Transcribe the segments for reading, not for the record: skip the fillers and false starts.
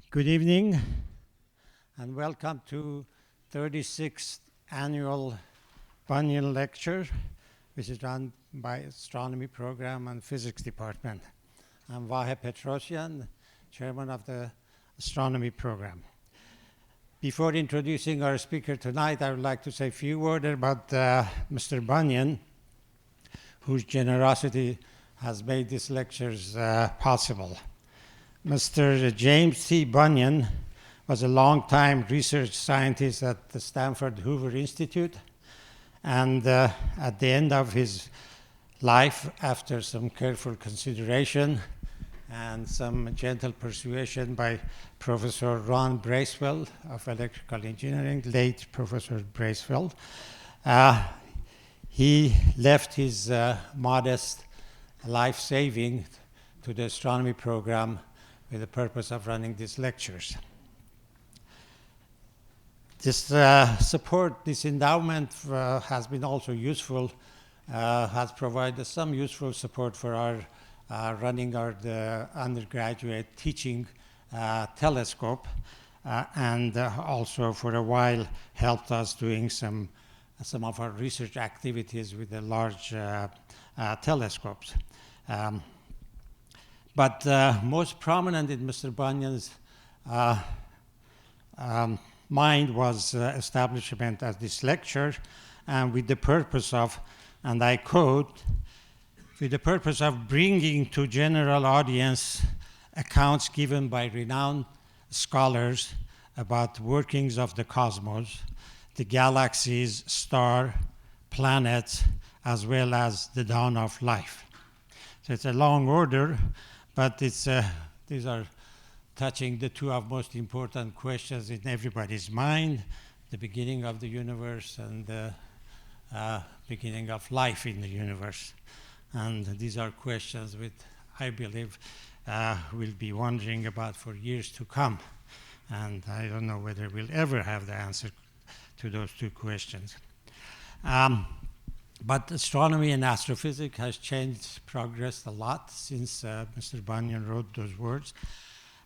Good evening, and welcome to 36th Annual Bunyan Lecture, which is run by Astronomy Program and Physics Department. I'm Vahe Petrosyan, Chairman of the Astronomy Program. Before introducing our speaker tonight, I would like to say a few words about Mr. Bunyan, whose generosity has made these lectures possible. Mr. James C. Bunyan was a long-time research scientist at the Stanford Hoover Institute, and at the end of his life, after some careful consideration and some gentle persuasion by Professor Ron Bracewell of electrical engineering, late Professor Bracewell, he left his modest life saving to the astronomy program with the purpose of running these lectures. This this endowment has been also useful, has provided some useful support for our running the undergraduate teaching telescope, and also for a while helped us doing some of our research activities with the large telescopes. But most prominent in Mr. Bunyan's mind was establishment of this lecture, and with the purpose of, and I quote, with the purpose of bringing to general audience accounts given by renowned scholars about workings of the cosmos, the galaxies, stars, planets, as well as the dawn of life. So it's a long order, but these are touching the two of most important questions in everybody's mind, the beginning of the universe and the beginning of life in the universe. And these are questions which I believe we'll be wondering about for years to come. And I don't know whether we'll ever have the answer to those two questions. But astronomy and astrophysics has progressed a lot since Mr. Bunyan wrote those words.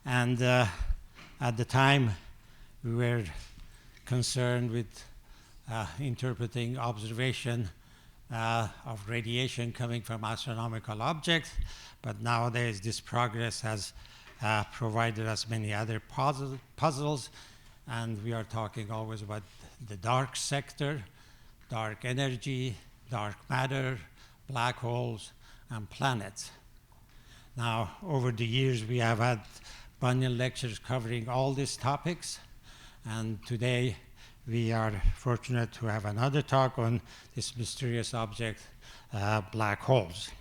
And at the time, we were concerned with interpreting observation of radiation coming from astronomical objects. But nowadays, this progress has provided us many other puzzles. And we are talking always about the dark sector, dark energy, dark matter, black holes, and planets. Now, over the years, we have had Bunyan lectures covering all these topics, and today we are fortunate to have another talk on this mysterious object, black holes.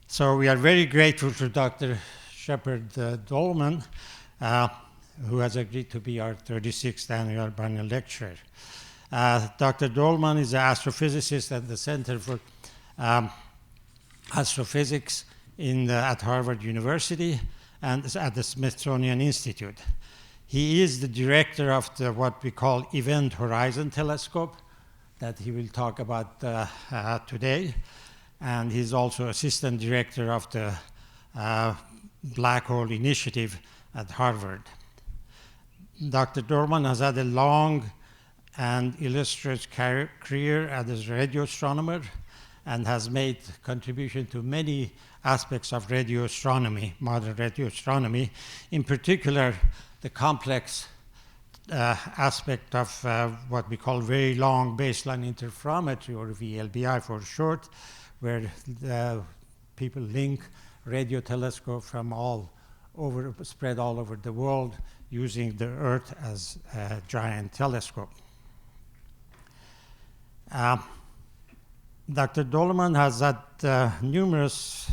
So we are very grateful to Dr. Sheperd Doeleman, who has agreed to be our 36th annual Bunyan lecturer. Dr. Doeleman is an astrophysicist at the Center for Astrophysics at Harvard University and at the Smithsonian Institute. He is the director of what we call Event Horizon Telescope that he will talk about today. And he's also assistant director of the Black Hole Initiative at Harvard. Dr. Doeleman has had a long and illustrious career as a radio astronomer and has made contribution to many aspects of radio astronomy, modern radio astronomy, in particular the complex aspect of what we call very long baseline interferometry, or VLBI for short, where people link radio telescope from spread all over the world using the Earth as a giant telescope. Dr. Doeleman has had numerous,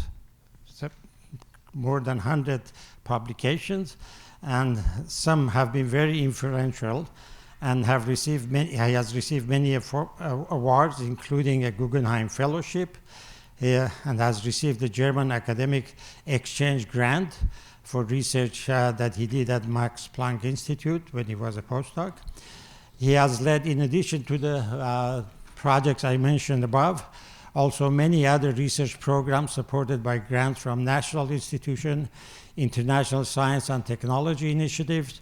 more than 100 publications, and some have been very influential and he has received many awards, including a Guggenheim Fellowship, and has received the German Academic Exchange Grant for research that he did at Max Planck Institute when he was a postdoc. He has led, in addition to the projects I mentioned above, Also, many other research programs supported by grants from national institutions, international science and technology initiatives,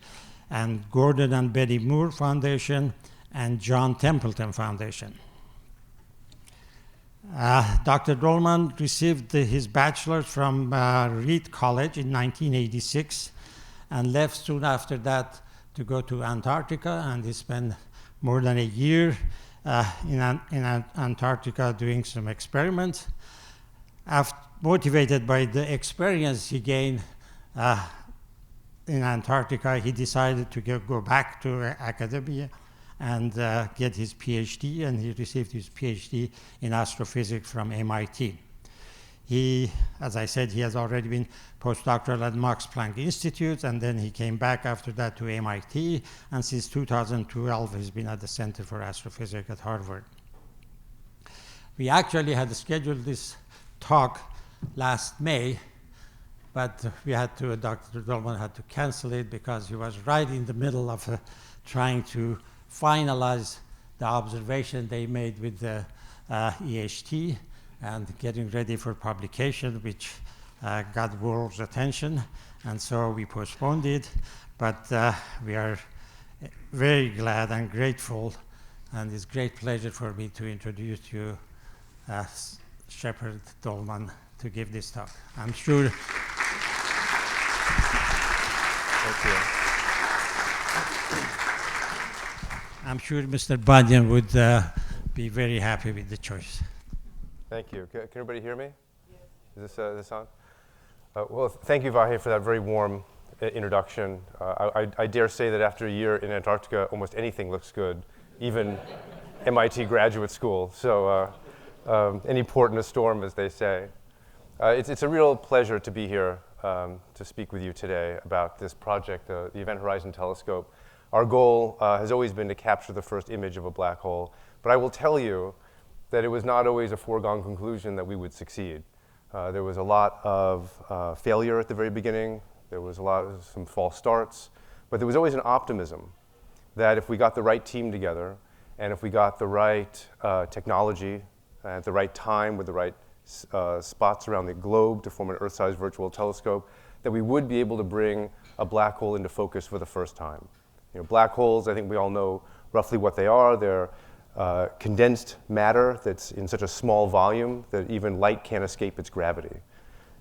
and Gordon and Betty Moore Foundation, and John Templeton Foundation. Dr. Doeleman received his bachelor's from Reed College in 1986 and left soon after that to go to Antarctica, and he spent more than a year in Antarctica doing some experiments. Motivated by the experience he gained in Antarctica, he decided to go back to academia and get his PhD, and he received his PhD in astrophysics from MIT. He, as I said, he has already been postdoctoral at Max Planck Institute, and then he came back after that to MIT, and since 2012 he's been at the Center for Astrophysics at Harvard. We actually had scheduled this talk last May, but Dr. Doeleman had to cancel it because he was right in the middle of trying to finalize the observation they made with the EHT and getting ready for publication, which got world's attention, and so we postponed it. But we are very glad and grateful, and it's a great pleasure for me to introduce you Sheperd Doeleman to give this talk. I'm sure. Thank you. I'm sure Mr. Bunyan would be very happy with the choice. Thank you. Can everybody hear me? Yes. Is this on? Well, thank you, Vahe, for that very warm introduction. I dare say that after a year in Antarctica, almost anything looks good, even MIT graduate school. So any port in a storm, as they say. It's a real pleasure to be here to speak with you today about this project, the Event Horizon Telescope. Our goal has always been to capture the first image of a black hole, but I will tell you that it was not always a foregone conclusion that we would succeed. There was a lot of failure at the very beginning. There was some false starts, but there was always an optimism that if we got the right team together and if we got the right technology at the right time with the right spots around the globe to form an Earth-sized virtual telescope, that we would be able to bring a black hole into focus for the first time. You know, black holes, I think we all know roughly what they are. They're condensed matter that's in such a small volume that even light can't escape its gravity.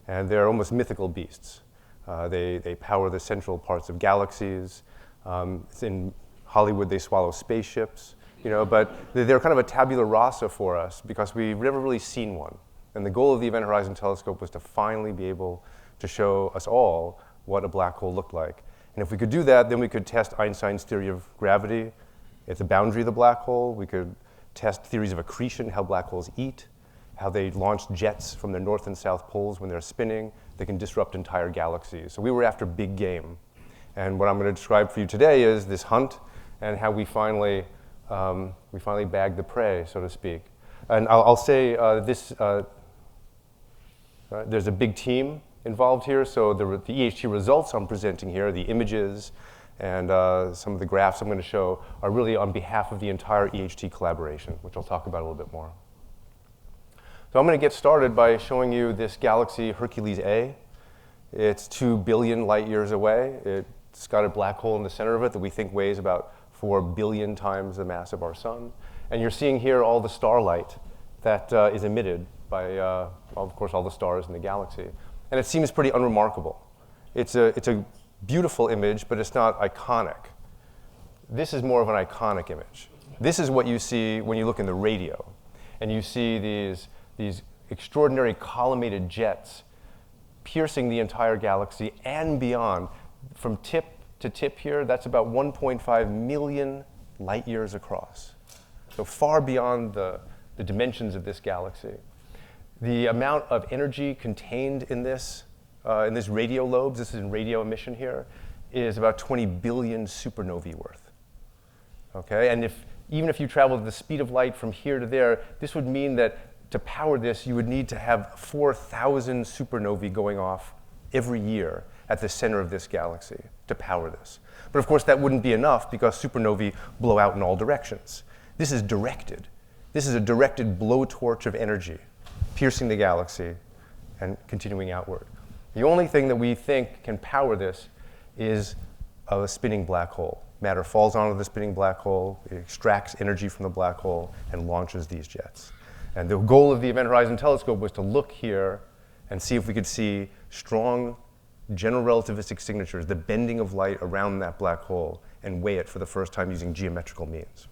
And they're almost mythical beasts. They power the central parts of galaxies. In Hollywood, they swallow spaceships. But they're kind of a tabula rasa for us because we've never really seen one. And the goal of the Event Horizon Telescope was to finally be able to show us all what a black hole looked like. And if we could do that, then we could test Einstein's theory of gravity at the boundary of the black hole. We could test theories of accretion, how black holes eat, how they launch jets from their north and south poles when they're spinning. They can disrupt entire galaxies. So we were after big game. And what I'm going to describe for you today is this hunt and how we finally bagged the prey, so to speak. And I'll say there's a big team involved here. So the EHT results I'm presenting here, the images, and some of the graphs I'm going to show are really on behalf of the entire EHT collaboration, which I'll talk about a little bit more. So I'm going to get started by showing you this galaxy Hercules A. It's 2 billion light years away. It's got a black hole in the center of it that we think weighs about 4 billion times the mass of our sun. And you're seeing here all the starlight that is emitted by, of course, all the stars in the galaxy. And it seems pretty unremarkable. It's a beautiful image, but it's not iconic. This is more of an iconic image. This is what you see when you look in the radio, and you see these extraordinary collimated jets piercing the entire galaxy and beyond. From tip to tip here, that's about 1.5 million light years across. So far beyond the dimensions of this galaxy. The amount of energy contained in this radio lobes, this is in radio emission here, is about 20 billion supernovae worth. Okay, and even if you travel at the speed of light from here to there, this would mean that to power this, you would need to have 4,000 supernovae going off every year at the center of this galaxy to power this. But of course, that wouldn't be enough because supernovae blow out in all directions. This is directed. This is a directed blowtorch of energy, piercing the galaxy and continuing outward. The only thing that we think can power this is a spinning black hole. Matter falls onto the spinning black hole, it extracts energy from the black hole, and launches these jets. And the goal of the Event Horizon Telescope was to look here and see if we could see strong general relativistic signatures, the bending of light around that black hole, and weigh it for the first time using geometrical means.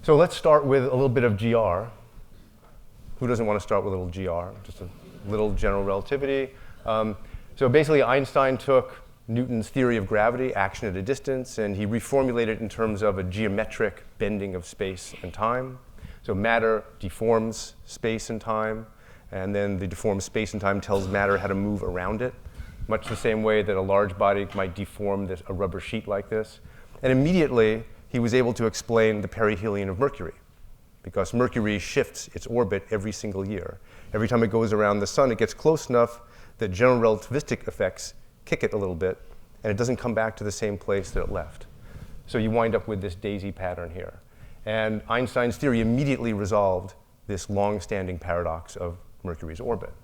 So let's start with a little bit of GR. Who doesn't want to start with a little GR? Just a little general relativity. So basically, Einstein took Newton's theory of gravity, action at a distance, and he reformulated it in terms of a geometric bending of space and time. So matter deforms space and time, and then the deformed space and time tells matter how to move around it, much the same way that a large body might deform a rubber sheet like this. And immediately, he was able to explain the perihelion of Mercury, because Mercury shifts its orbit every single year. Every time it goes around the sun, it gets close enough that general relativistic effects kick it a little bit, and it doesn't come back to the same place that it left. So you wind up with this daisy pattern here. And Einstein's theory immediately resolved this long-standing paradox of Mercury's orbit.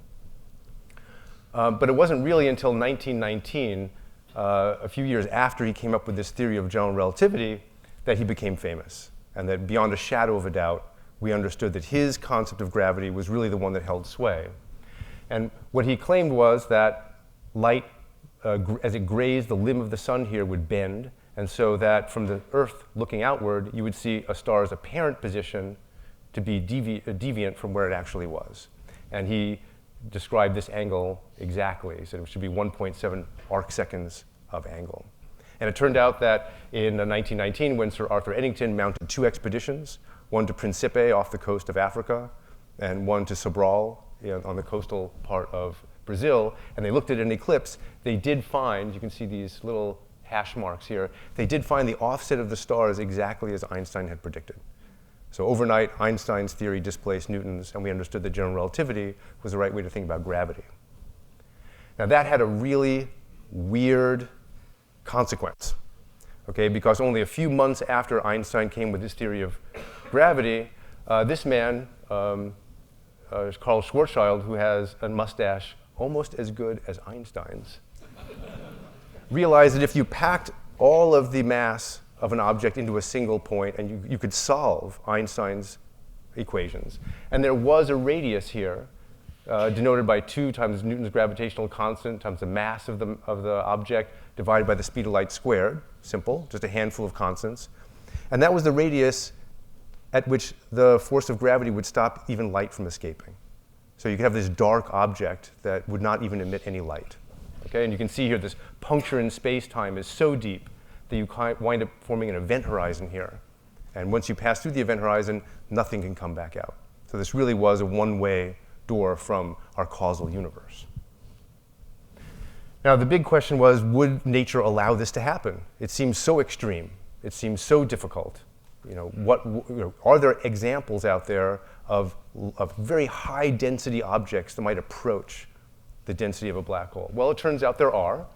But it wasn't really until 1919, a few years after he came up with this theory of general relativity, that he became famous. And that beyond a shadow of a doubt, we understood that his concept of gravity was really the one that held sway. And what he claimed was that light, as it grazed the limb of the sun here, would bend, and so that from the Earth looking outward, you would see a star's apparent position to be deviant from where it actually was. And he described this angle exactly. He said it should be 1.7 arc seconds of angle. And it turned out that in 1919, when Sir Arthur Eddington mounted 2 expeditions, one to Principe off the coast of Africa, and one to Sobral on the coastal part of Brazil, and they looked at an eclipse, they did find, you can see these little hash marks here, they did find the offset of the stars exactly as Einstein had predicted. So overnight, Einstein's theory displaced Newton's, and we understood that general relativity was the right way to think about gravity. Now that had a really weird consequence, okay? Because only a few months after Einstein came with his theory of gravity, this man, Carl Schwarzschild, who has a mustache almost as good as Einstein's, realized that if you packed all of the mass of an object into a single point, and you could solve Einstein's equations, and there was a radius here, denoted by 2 times Newton's gravitational constant times the mass of the object divided by the speed of light squared. Simple, just a handful of constants. And that was the radius at which the force of gravity would stop even light from escaping. So you could have this dark object that would not even emit any light. Okay? And you can see here this puncture in space-time is so deep that you wind up forming an event horizon here. And once you pass through the event horizon, nothing can come back out. So this really was a one-way door from our causal universe. Now, the big question was, would nature allow this to happen? It seems so extreme. It seems so difficult. Are there examples out there of very high density objects that might approach the density of a black hole? Well, it turns out there are.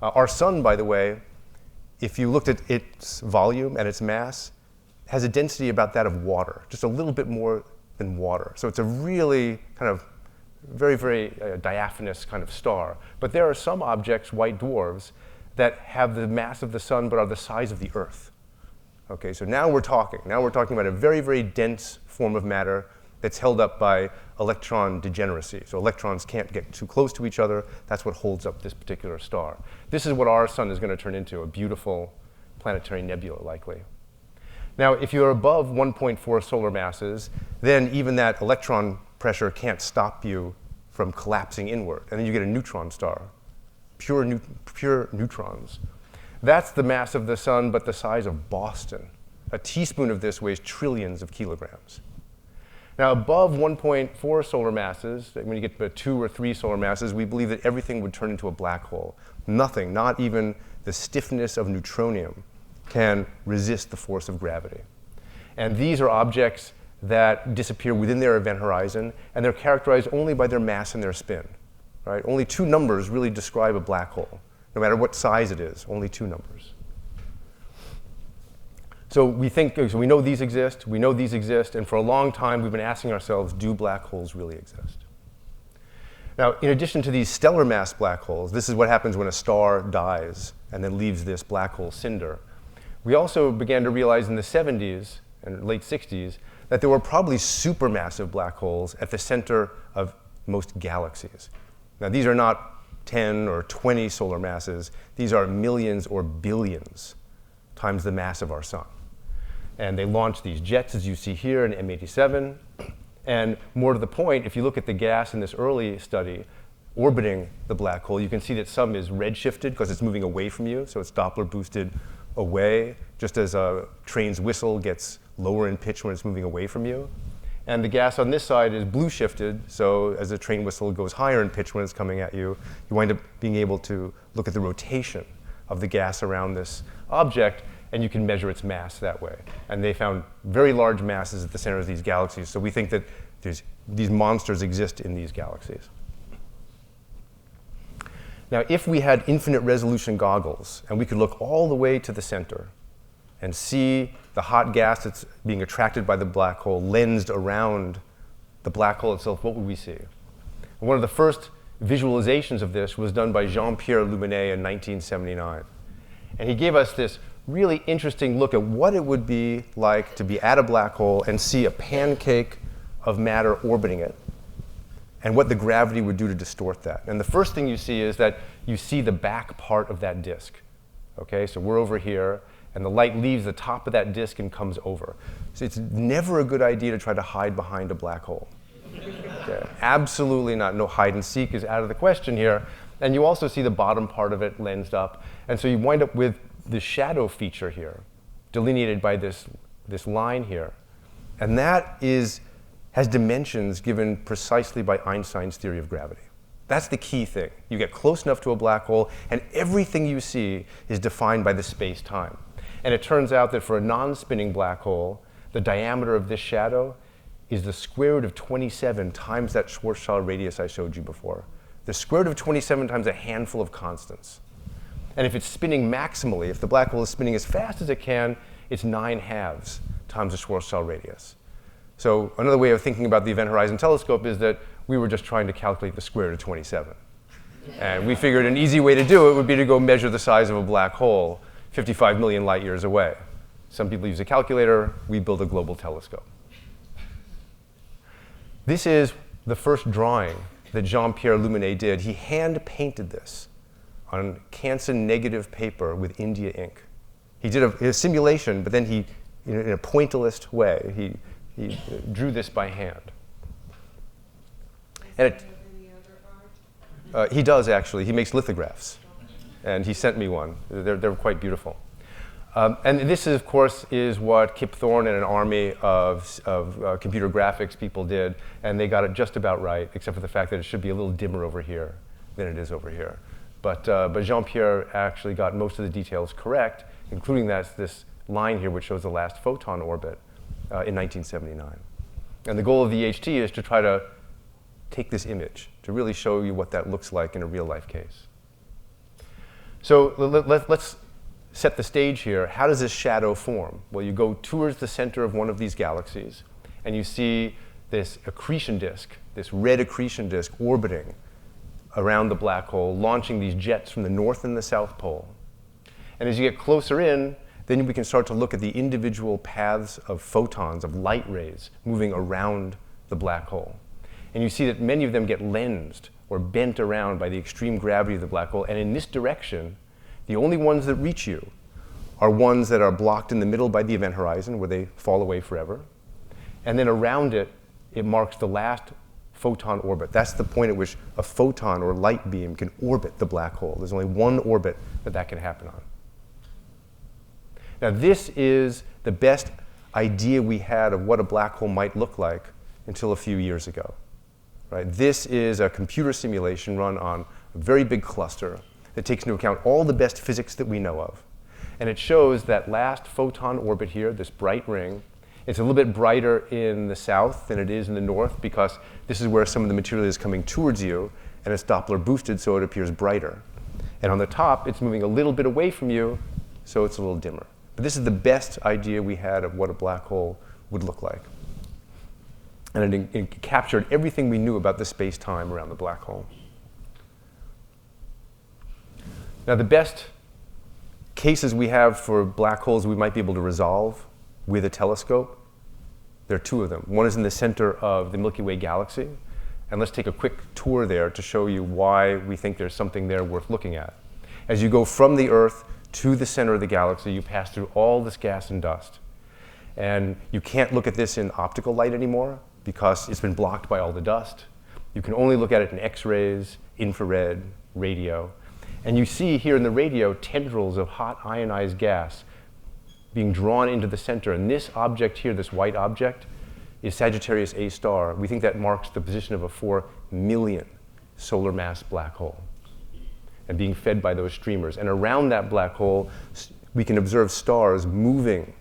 Our sun, by the way, if you looked at its volume and its mass, has a density about that of water, just a little bit more than water. So it's a really kind of very, very diaphanous kind of star. But there are some objects, white dwarfs, that have the mass of the sun but are the size of the Earth. Okay, so now we're talking. Now we're talking about a very, very dense form of matter that's held up by electron degeneracy. So electrons can't get too close to each other. That's what holds up this particular star. This is what our sun is going to turn into, a beautiful planetary nebula, likely. Now, if you're above 1.4 solar masses, then even that electron pressure can't stop you from collapsing inward. And then you get a neutron star, pure neutrons. That's the mass of the sun, but the size of Boston. A teaspoon of this weighs trillions of kilograms. Now, above 1.4 solar masses, when you get to 2 or 3 solar masses, we believe that everything would turn into a black hole. Nothing, not even the stiffness of neutronium, can resist the force of gravity. And these are objects that disappear within their event horizon, and they're characterized only by their mass and their spin. Right? Only 2 numbers really describe a black hole, no matter what size it is, only 2 numbers. So we know these exist, and for a long time we've been asking ourselves, do black holes really exist? Now, in addition to these stellar mass black holes, this is what happens when a star dies and then leaves this black hole cinder. We also began to realize in the 70s and late 60s that there were probably supermassive black holes at the center of most galaxies. Now, these are not 10 or 20 solar masses. These are millions or billions times the mass of our sun. And they launch these jets, as you see here, in M87. And more to the point, if you look at the gas in this early study orbiting the black hole, you can see that some is redshifted because it's moving away from you, so it's Doppler boosted away, just as a train's whistle gets lower in pitch when it's moving away from you. And the gas on this side is blue shifted, so as a train whistle goes higher in pitch when it's coming at you, you wind up being able to look at the rotation of the gas around this object, and you can measure its mass that way. And they found very large masses at the center of these galaxies, so we think that these monsters exist in these galaxies. Now, if we had infinite resolution goggles, and we could look all the way to the center and see the hot gas that's being attracted by the black hole lensed around the black hole itself, what would we see? One of the first visualizations of this was done by Jean-Pierre Luminet in 1979. And he gave us this really interesting look at what it would be like to be at a black hole and see a pancake of matter orbiting it, and what the gravity would do to distort that. And the first thing you see is that you see the back part of that disk. Okay, so we're over here, and the light leaves the top of that disk and comes over. So it's never a good idea to try to hide behind a black hole. Okay, absolutely not. No hide and seek is out of the question here. And you also see the bottom part of it lensed up. And so you wind up with the shadow feature here, delineated by this line here. And that has dimensions given precisely by Einstein's theory of gravity. That's the key thing. You get close enough to a black hole, and everything you see is defined by the space-time. And it turns out that for a non-spinning black hole, the diameter of this shadow is the square root of 27 times that Schwarzschild radius I showed you before. The square root of 27 times a handful of constants. And if it's spinning maximally, if the black hole is spinning as fast as it can, it's 9/2 times the Schwarzschild radius. So another way of thinking about the Event Horizon Telescope is that we were just trying to calculate the square root of 27. And we figured an easy way to do it would be to go measure the size of a black hole 55 million light years away. Some people use a calculator. We build a global telescope. This is the first drawing that Jean-Pierre Luminet did. He hand-painted this on Canson negative paper with India ink. He did a simulation, but then he, in a pointillist way, he drew this by hand. And he does, actually. He makes lithographs. And he sent me one. They're quite beautiful. And this, of course, is what Kip Thorne and an army of computer graphics people did. And they got it just about right, except for the fact that it should be a little dimmer over here than it is over here. But Jean-Pierre actually got most of the details correct, including this line here, which shows the last photon orbit in 1979. And the goal of the HT is to try to take this image, to really show you what that looks like in a real-life case. So let's set the stage here. How does this shadow form? Well, you go towards the center of one of these galaxies, and you see this accretion disk, this red accretion disk orbiting around the black hole, launching these jets from the north and the south pole. And as you get closer in, then we can start to look at the individual paths of photons, of light rays, moving around the black hole. And you see that many of them get lensed or bent around by the extreme gravity of the black hole. And in this direction, the only ones that reach you are ones that are blocked in the middle by the event horizon, where they fall away forever. And then around it, it marks the last photon orbit. That's the point at which a photon or light beam can orbit the black hole. There's only one orbit that can happen on. Now, this is the best idea we had of what a black hole might look like until a few years ago. Right? This is a computer simulation run on a very big cluster that takes into account all the best physics that we know of. And it shows that last photon orbit here, this bright ring. It's a little bit brighter in the south than it is in the north, because this is where some of the material is coming towards you, and it's Doppler boosted, so it appears brighter. And on the top, it's moving a little bit away from you, so it's a little dimmer. But this is the best idea we had of what a black hole would look like. And it captured everything we knew about the space-time around the black hole. Now, the best cases we have for black holes we might be able to resolve with a telescope, there are two of them. One is in the center of the Milky Way galaxy. And let's take a quick tour there to show you why we think there's something there worth looking at. As you go from the Earth to the center of the galaxy, you pass through all this gas and dust. And you can't look at this in optical light anymore because it's been blocked by all the dust. You can only look at it in X-rays, infrared, radio. And you see here in the radio tendrils of hot ionized gas being drawn into the center. And this object here, this white object, is Sagittarius A star. We think that marks the position of a 4 million solar mass black hole and being fed by those streamers. And around that black hole, we can observe stars moving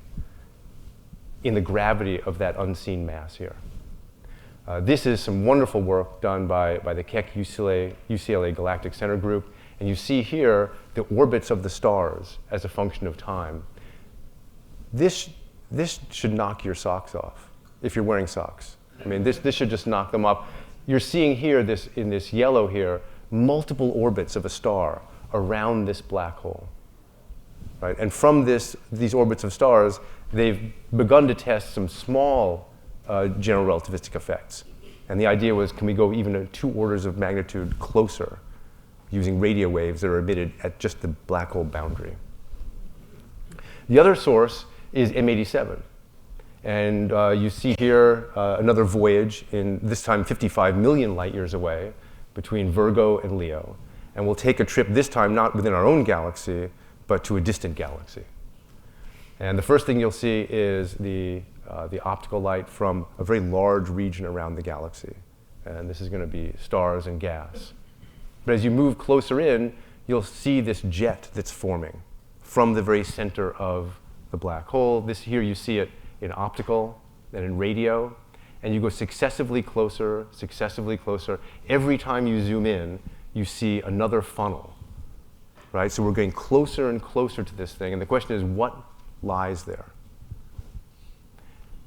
in the gravity of that unseen mass here. This is some wonderful work done by the Keck UCLA Galactic Center group. And you see here the orbits of the stars as a function of time. This should knock your socks off if you're wearing socks. I mean, this should just knock them up. You're seeing here, in this yellow here, multiple orbits of a star around this black hole. Right? And from these orbits of stars, they've begun to test some small general relativistic effects. And the idea was, can we go even 2 orders of magnitude closer using radio waves that are emitted at just the black hole boundary? The other source is M87. And you see here another voyage in, this time, 55 million light years away between Virgo and Leo. And we'll take a trip this time not within our own galaxy, but to a distant galaxy. And the first thing you'll see is the optical light from a very large region around the galaxy. And this is going to be stars and gas. But as you move closer in, you'll see this jet that's forming from the very center of the black hole. This here, you see it in optical and in radio. And you go successively closer, successively closer. Every time you zoom in, you see another funnel. Right? So we're getting closer and closer to this thing. And the question is, what lies there?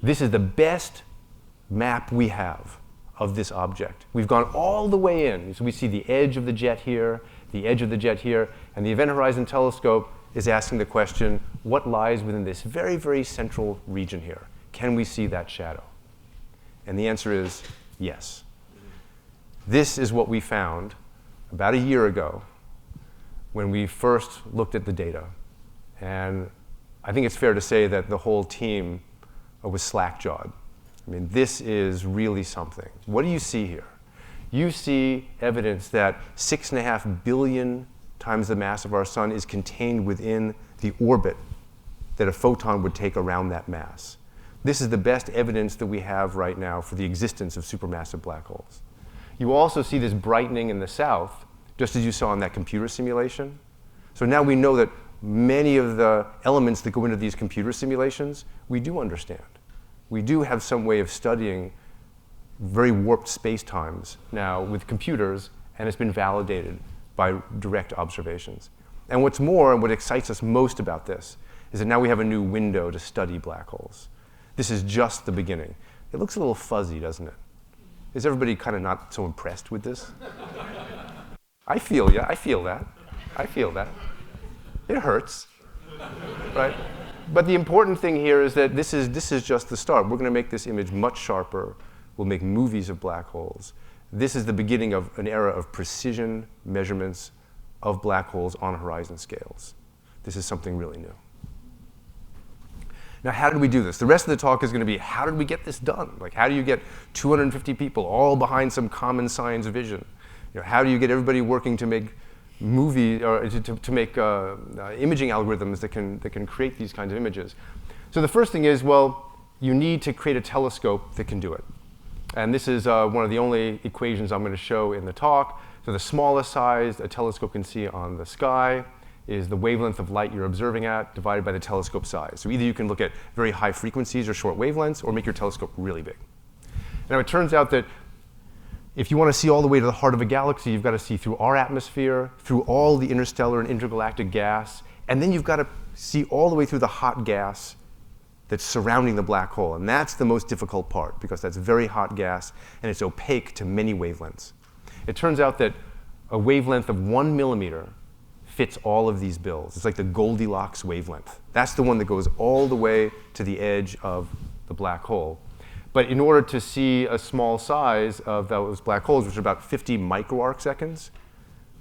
This is the best map we have of this object. We've gone all the way in. So we see the edge of the jet here, the edge of the jet here, and the Event Horizon Telescope is asking the question, what lies within this very, very central region here? Can we see that shadow? And the answer is yes. This is what we found about a year ago when we first looked at the data. And I think it's fair to say that the whole team was slack-jawed. I mean, this is really something. What do you see here? You see evidence that 6.5 billion times the mass of our sun is contained within the orbit that a photon would take around that mass. This is the best evidence that we have right now for the existence of supermassive black holes. You also see this brightening in the south, just as you saw in that computer simulation. So now we know that many of the elements that go into these computer simulations, we do understand. We do have some way of studying very warped spacetimes now with computers, and it's been validated by direct observations. And what's more, and what excites us most about this, is that now we have a new window to study black holes. This is just the beginning. It looks a little fuzzy, doesn't it? Is everybody kind of not so impressed with this? I feel that. I feel that. It hurts, right? But the important thing here is that this is just the start. We're going to make this image much sharper. We'll make movies of black holes. This is the beginning of an era of precision measurements of black holes on horizon scales. This is something really new. Now, how did we do this? The rest of the talk is going to be, how did we get this done? Like, how do you get 250 people all behind some common science vision? You know, how do you get everybody working to make or to make imaging algorithms that can create these kinds of images? So the first thing is, well, you need to create a telescope that can do it. And this is one of the only equations I'm going to show in the talk. So the smallest size a telescope can see on the sky is the wavelength of light you're observing at divided by the telescope size. So either you can look at very high frequencies or short wavelengths, or make your telescope really big. Now it turns out that if you want to see all the way to the heart of a galaxy, you've got to see through our atmosphere, through all the interstellar and intergalactic gas, and then you've got to see all the way through the hot gas that's surrounding the black hole. And that's the most difficult part, because that's very hot gas, and it's opaque to many wavelengths. It turns out that a wavelength of 1 millimeter fits all of these bills. It's like the Goldilocks wavelength. That's the one that goes all the way to the edge of the black hole. But in order to see a small size of those black holes, which are about 50 microarc seconds,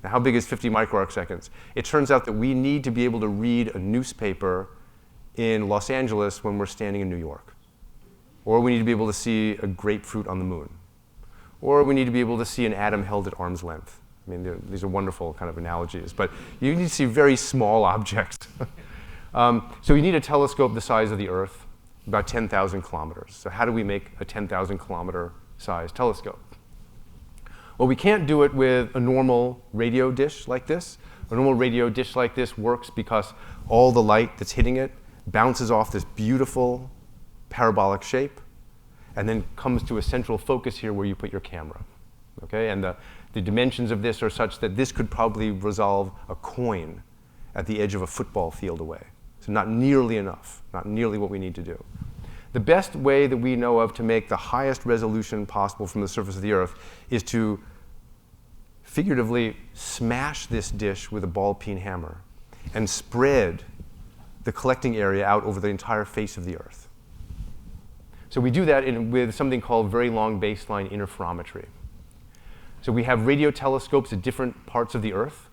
now how big is 50 microarc seconds? It turns out that we need to be able to read a newspaper in Los Angeles when we're standing in New York. Or we need to be able to see a grapefruit on the moon. Or we need to be able to see an atom held at arm's length. I mean, these are wonderful kind of analogies. But you need to see very small objects. So you need a telescope the size of the Earth, about 10,000 kilometers. So how do we make a 10,000 kilometer size telescope? Well, we can't do it with a normal radio dish like this. A normal radio dish like this works because all the light that's hitting it bounces off this beautiful parabolic shape and then comes to a central focus here where you put your camera. Okay? And the dimensions of this are such that this could probably resolve a coin at the edge of a football field away. So not nearly enough, not nearly what we need to do. The best way that we know of to make the highest resolution possible from the surface of the Earth is to figuratively smash this dish with a ball-peen hammer and spread the collecting area out over the entire face of the Earth. So we do that with something called very long baseline interferometry. So we have radio telescopes at different parts of the Earth,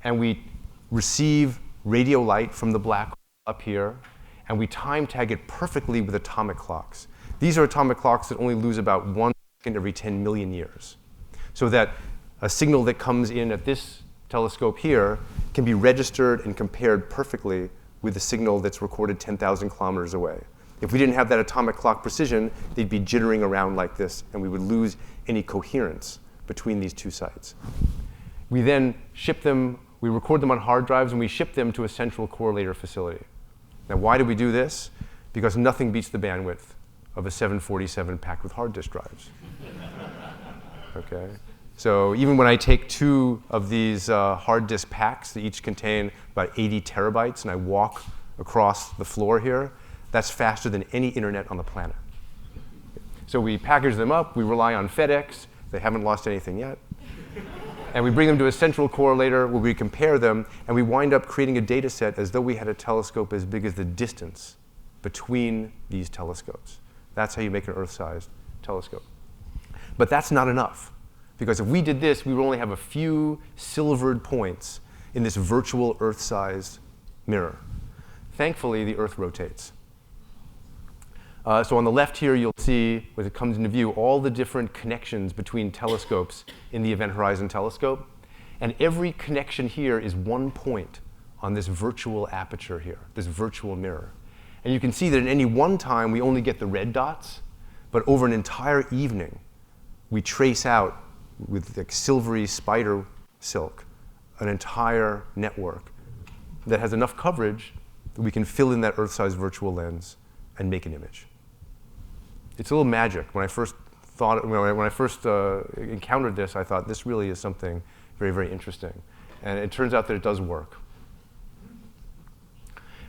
and we receive radio light from the black hole up here, and we time tag it perfectly with atomic clocks. These are atomic clocks that only lose about 1 second every 10 million years. So that a signal that comes in at this telescope here can be registered and compared perfectly with the signal that's recorded 10,000 kilometers away. If we didn't have that atomic clock precision, they'd be jittering around like this, and we would lose any coherence between these two sites. We then ship them, we record them on hard drives, and we ship them to a central correlator facility. Now, why do we do this? Because nothing beats the bandwidth of a 747 packed with hard disk drives. Okay? So even when I take 2 of these hard disk packs that each contain about 80 terabytes, and I walk across the floor here, that's faster than any internet on the planet. So we package them up, we rely on FedEx, they haven't lost anything yet. And we bring them to a central correlator where we compare them, and we wind up creating a data set as though we had a telescope as big as the distance between these telescopes. That's how you make an Earth-sized telescope. But that's not enough, because if we did this, we would only have a few silvered points in this virtual Earth-sized mirror. Thankfully, the Earth rotates. So on the left here, you'll see, when it comes into view, all the different connections between telescopes in the Event Horizon Telescope. And every connection here is 1 point on this virtual aperture here, this virtual mirror. And you can see that at any one time, we only get the red dots. But over an entire evening, we trace out, with like silvery spider silk, an entire network that has enough coverage that we can fill in that Earth-sized virtual lens and make an image. It's a little magic. When I first encountered this, I thought this really is something very, very interesting. And it turns out that it does work.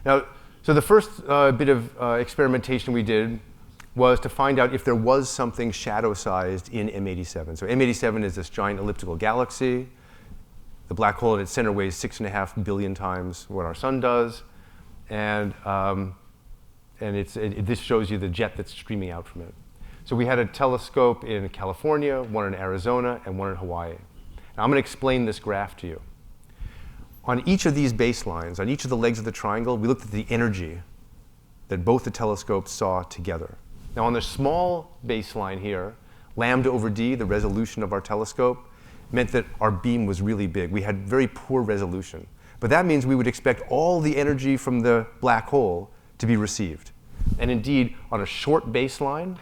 Now, so the first bit of experimentation we did was to find out if there was something shadow-sized in M87. So M87 is this giant elliptical galaxy. The black hole at its center weighs 6.5 billion times what our sun does. And this shows you the jet that's streaming out from it. So we had a telescope in California, one in Arizona, and one in Hawaii. Now I'm going to explain this graph to you. On each of these baselines, on each of the legs of the triangle, we looked at the energy that both the telescopes saw together. Now on the small baseline here, lambda over d, the resolution of our telescope, meant that our beam was really big. We had very poor resolution. But that means we would expect all the energy from the black hole to be received. And indeed, on a short baseline,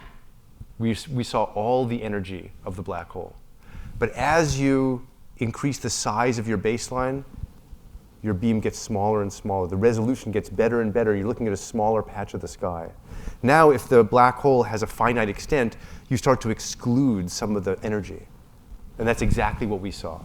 we saw all the energy of the black hole. But as you increase the size of your baseline, your beam gets smaller and smaller. The resolution gets better and better. You're looking at a smaller patch of the sky. Now, if the black hole has a finite extent, you start to exclude some of the energy. And that's exactly what we saw.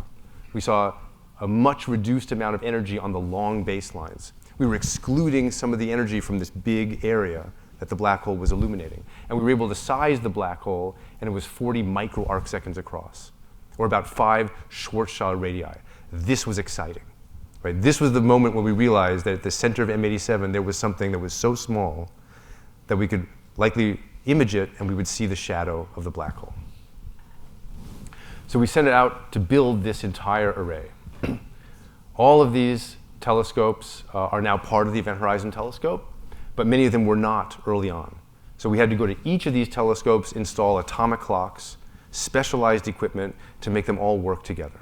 We saw a much reduced amount of energy on the long baselines. We were excluding some of the energy from this big area that the black hole was illuminating. And we were able to size the black hole, and it was 40 micro arcseconds across, or about 5 Schwarzschild radii. This was exciting. Right? This was the moment when we realized that at the center of M87, there was something that was so small that we could likely image it, and we would see the shadow of the black hole. So we sent it out to build this entire array. All of these telescopes are now part of the Event Horizon Telescope, but many of them were not early on. So we had to go to each of these telescopes, install atomic clocks, specialized equipment to make them all work together.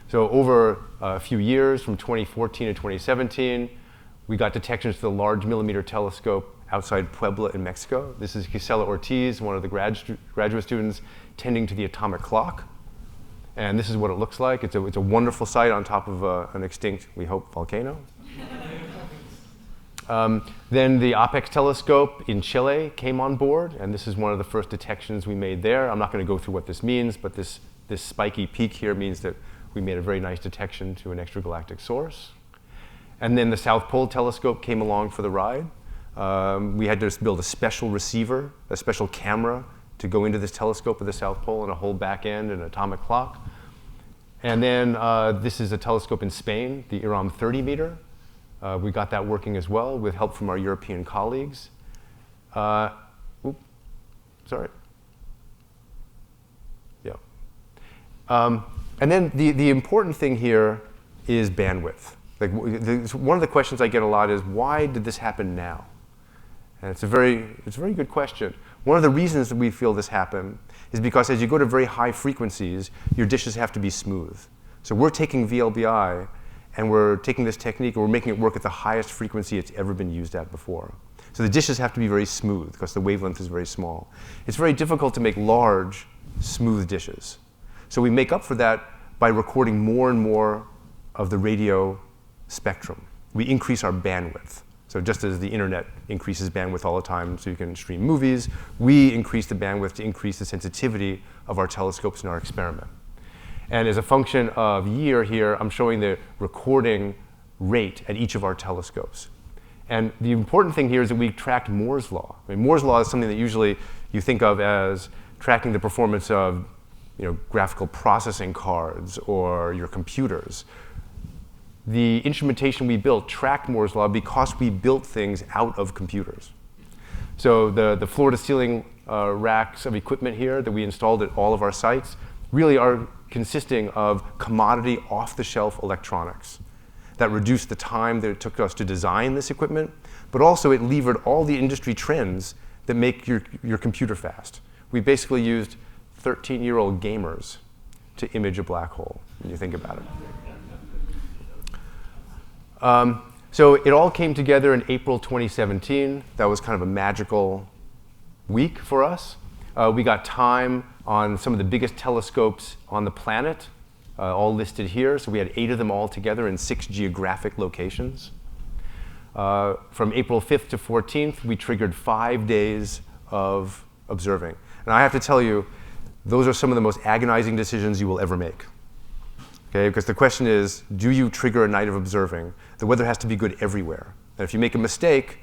So over a few years, from 2014 to 2017, we got detections to the Large Millimeter Telescope outside Puebla in Mexico. This is Gisela Ortiz, one of the graduate students tending to the atomic clock. And this is what it looks like. It's a wonderful site on top of an extinct, we hope, volcano. Then the Apex telescope in Chile came on board, and this is one of the first detections we made there. I'm not going to go through what this means, but this spiky peak here means that we made a very nice detection to an extragalactic source. And then the South Pole telescope came along for the ride. We had to build a special receiver, a special camera to go into this telescope at the South Pole, and a whole back end and an atomic clock. And then this is a telescope in Spain, the IRAM 30 meter. We got that working as well with help from our European colleagues. Sorry. Yeah. And then the important thing here is bandwidth. Like, one of the questions I get a lot is, why did this happen now? And it's a very good question. One of the reasons that we feel this happen is because as you go to very high frequencies, your dishes have to be smooth. So we're taking VLBI, and we're taking this technique, and we're making it work at the highest frequency it's ever been used at before. So the dishes have to be very smooth, because the wavelength is very small. It's very difficult to make large, smooth dishes. So we make up for that by recording more and more of the radio spectrum. We increase our bandwidth. So just as the internet increases bandwidth all the time so you can stream movies, we increase the bandwidth to increase the sensitivity of our telescopes in our experiment. And as a function of year here, I'm showing the recording rate at each of our telescopes. And the important thing here is that we tracked Moore's law. I mean, Moore's law is something that usually you think of as tracking the performance of graphical processing cards or your computers. The instrumentation we built tracked Moore's law because we built things out of computers. So the floor-to-ceiling racks of equipment here that we installed at all of our sites really are consisting of commodity off-the-shelf electronics that reduced the time that it took us to design this equipment, but also it levered all the industry trends that make your computer fast. We basically used 13-year-old gamers to image a black hole, when you think about it. So it all came together in April 2017. That was kind of a magical week for us. We got time on some of the biggest telescopes on the planet, all listed here. So we had 8 of them all together in 6 geographic locations. From April 5th to 14th, we triggered 5 days of observing. And I have to tell you, those are some of the most agonizing decisions you will ever make. Okay, because the question is, do you trigger a night of observing? The weather has to be good everywhere. And if you make a mistake,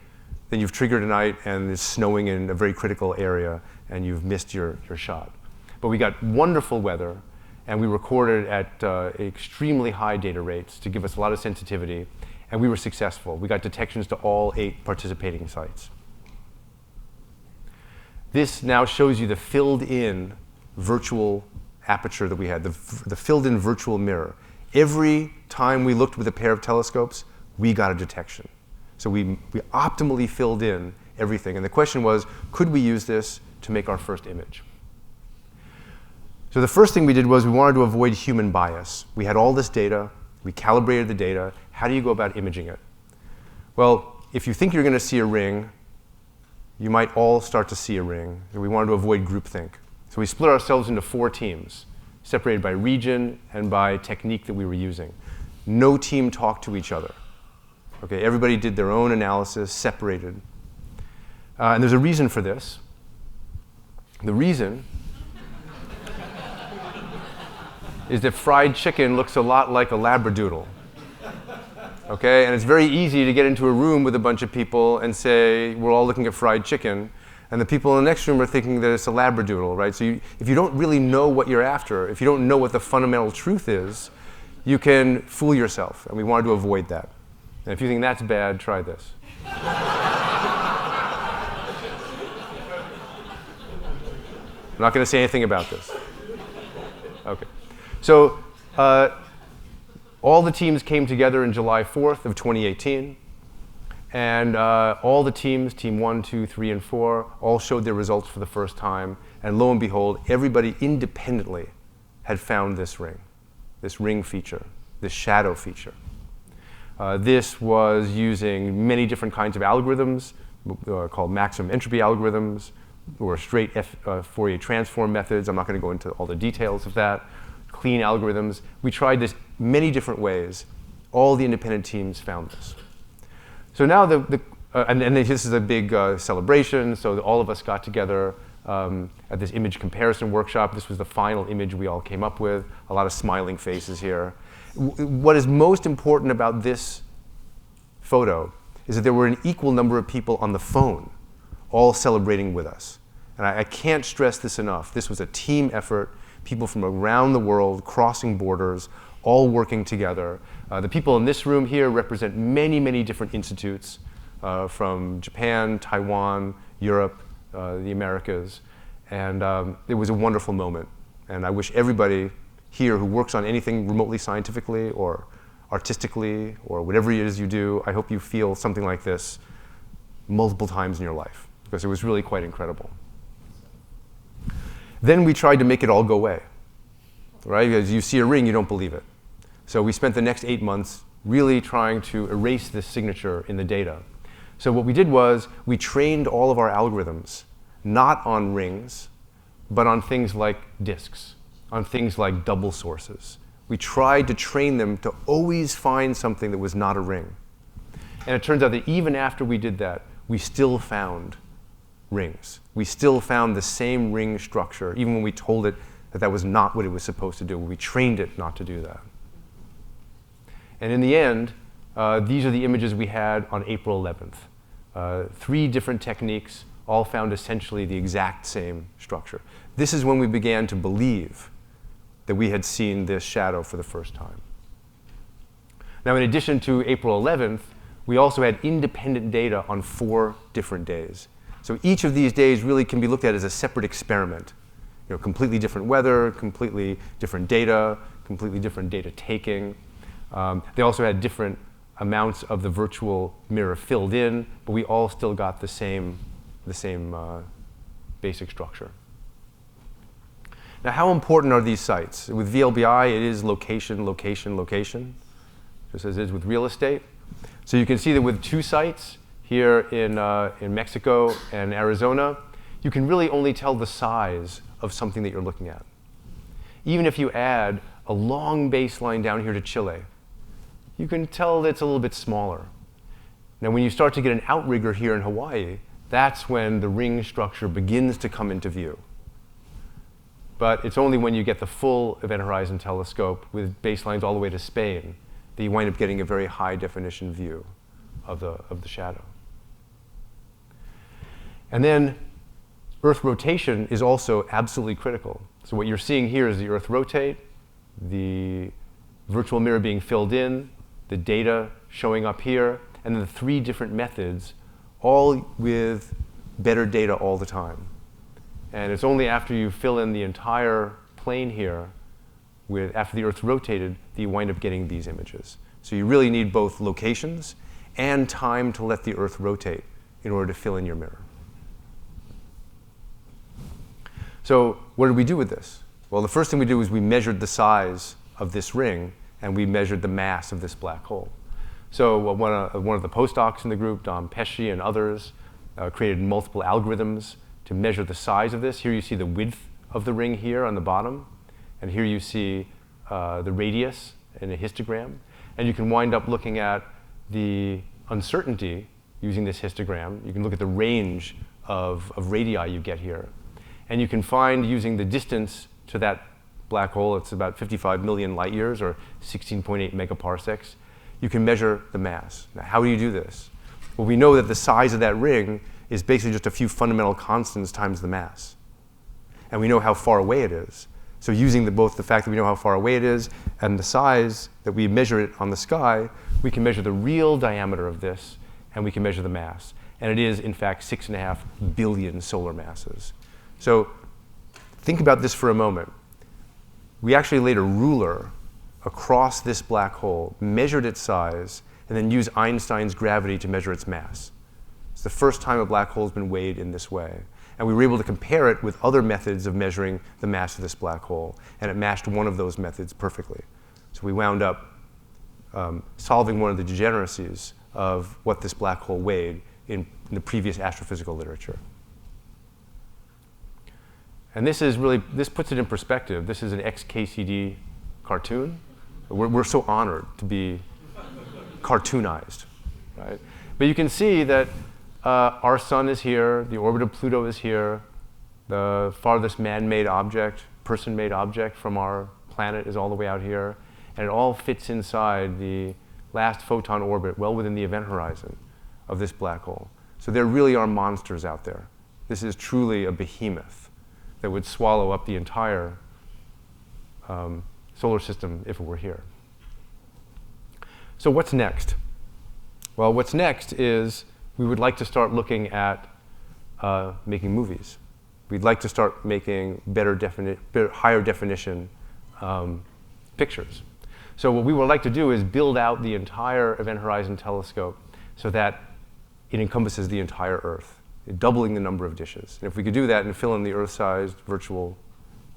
then you've triggered a night and it's snowing in a very critical area and you've missed your shot. But we got wonderful weather, and we recorded at extremely high data rates to give us a lot of sensitivity, and we were successful. We got detections to all 8 participating sites. This now shows you the filled-in virtual aperture that we had, the filled-in virtual mirror. Every time we looked with a pair of telescopes, we got a detection. So we optimally filled in everything. And the question was, could we use this to make our first image? So the first thing we did was we wanted to avoid human bias. We had all this data. We calibrated the data. How do you go about imaging it? Well, if you think you're going to see a ring, you might all start to see a ring. And we wanted to avoid groupthink. So we split ourselves into 4 teams, separated by region and by technique that we were using. No team talked to each other. Okay, everybody did their own analysis, separated. And there's a reason for this. The reason is that fried chicken looks a lot like a Labradoodle. Okay, and it's very easy to get into a room with a bunch of people and say, we're all looking at fried chicken, and the people in the next room are thinking that it's a labradoodle, right? So if you don't really know what you're after, if you don't know what the fundamental truth is, you can fool yourself, and we wanted to avoid that. And if you think that's bad, try this. I'm not going to say anything about this. Okay. So all the teams came together in July 4th of 2018. And all the teams, team 1, 2, 3, and 4, all showed their results for the first time. And lo and behold, everybody independently had found this ring feature, this shadow feature. This was using many different kinds of algorithms called maximum entropy algorithms or straight Fourier transform methods. I'm not going to go into all the details of that. Clean algorithms. We tried this many different ways. All the independent teams found this. So now and this is a big celebration. So all of us got together at this image comparison workshop. This was the final image we all came up with. A lot of smiling faces here. What is most important about this photo is that there were an equal number of people on the phone all celebrating with us. And I can't stress this enough. This was a team effort, people from around the world, crossing borders, all working together. The people in this room here represent many, many different institutes from Japan, Taiwan, Europe, the Americas. And it was a wonderful moment. And I wish everybody here who works on anything remotely scientifically or artistically or whatever it is you do, I hope you feel something like this multiple times in your life, because it was really quite incredible. Then we tried to make it all go away, right? Because you see a ring, you don't believe it. So we spent the next 8 months really trying to erase this signature in the data. So what we did was we trained all of our algorithms not on rings, but on things like disks, on things like double sources. We tried to train them to always find something that was not a ring. And it turns out that even after we did that, we still found rings. We still found the same ring structure, even when we told it that that was not what it was supposed to do. We trained it not to do that. And in the end, these are the images we had on April 11th. 3 different techniques all found essentially the exact same structure. This is when we began to believe that we had seen this shadow for the first time. Now, in addition to April 11th, we also had independent data on 4 different days. So each of these days really can be looked at as a separate experiment. You know, completely different weather, completely different data taking. They also had different amounts of the virtual mirror filled in, but we all still got the same basic structure. Now, how important are these sites? With VLBI, it is location, location, location, just as it is with real estate. So you can see that with 2 sites here in Mexico and Arizona, you can really only tell the size of something that you're looking at. Even if you add a long baseline down here to Chile, you can tell that it's a little bit smaller. Now, when you start to get an outrigger here in Hawaii, that's when the ring structure begins to come into view. But it's only when you get the full Event Horizon Telescope with baselines all the way to Spain that you wind up getting a very high definition view of the shadow. And then Earth rotation is also absolutely critical. So what you're seeing here is the Earth rotate, the virtual mirror being filled in, the data showing up here, and then the 3 different methods, all with better data all the time. And it's only after you fill in the entire plane here, after the Earth's rotated, that you wind up getting these images. So you really need both locations and time to let the Earth rotate in order to fill in your mirror. So what did we do with this? Well, the first thing we did was we measured the size of this ring, and we measured the mass of this black hole. So one of the postdocs in the group, Dom Pesci and others, created multiple algorithms to measure the size of this. Here you see the width of the ring here on the bottom, and here you see the radius in a histogram. And you can wind up looking at the uncertainty using this histogram. You can look at the range of radii you get here. And you can find, using the distance to that black hole, it's about 55 million light years, or 16.8 megaparsecs. you can measure the mass. Now, how do you do this? Well, we know that the size of that ring is basically just a few fundamental constants times the mass. And we know how far away it is. So using both the fact that we know how far away it is and the size that we measure it on the sky, we can measure the real diameter of this, and we can measure the mass. And it is, in fact, 6.5 billion solar masses. So think about this for a moment. We actually laid a ruler across this black hole, measured its size, and then used Einstein's gravity to measure its mass. It's the first time a black hole has been weighed in this way. And we were able to compare it with other methods of measuring the mass of this black hole, and it matched one of those methods perfectly. So we wound up solving one of the degeneracies of what this black hole weighed in the previous astrophysical literature. And this puts it in perspective. This is an XKCD cartoon. We're so honored to be cartoonized, right? But you can see that our sun is here, the orbit of Pluto is here, the farthest man-made object, person-made object from our planet is all the way out here, and it all fits inside the last photon orbit, well within the event horizon of this black hole. So there really are monsters out there. This is truly a behemoth that would swallow up the entire solar system if it were here. So what's next? Well, what's next is we would like to start looking at making movies. We'd like to start making higher definition pictures. So what we would like to do is build out the entire Event Horizon Telescope so that it encompasses the entire Earth, doubling the number of dishes. And if we could do that and fill in the Earth-sized virtual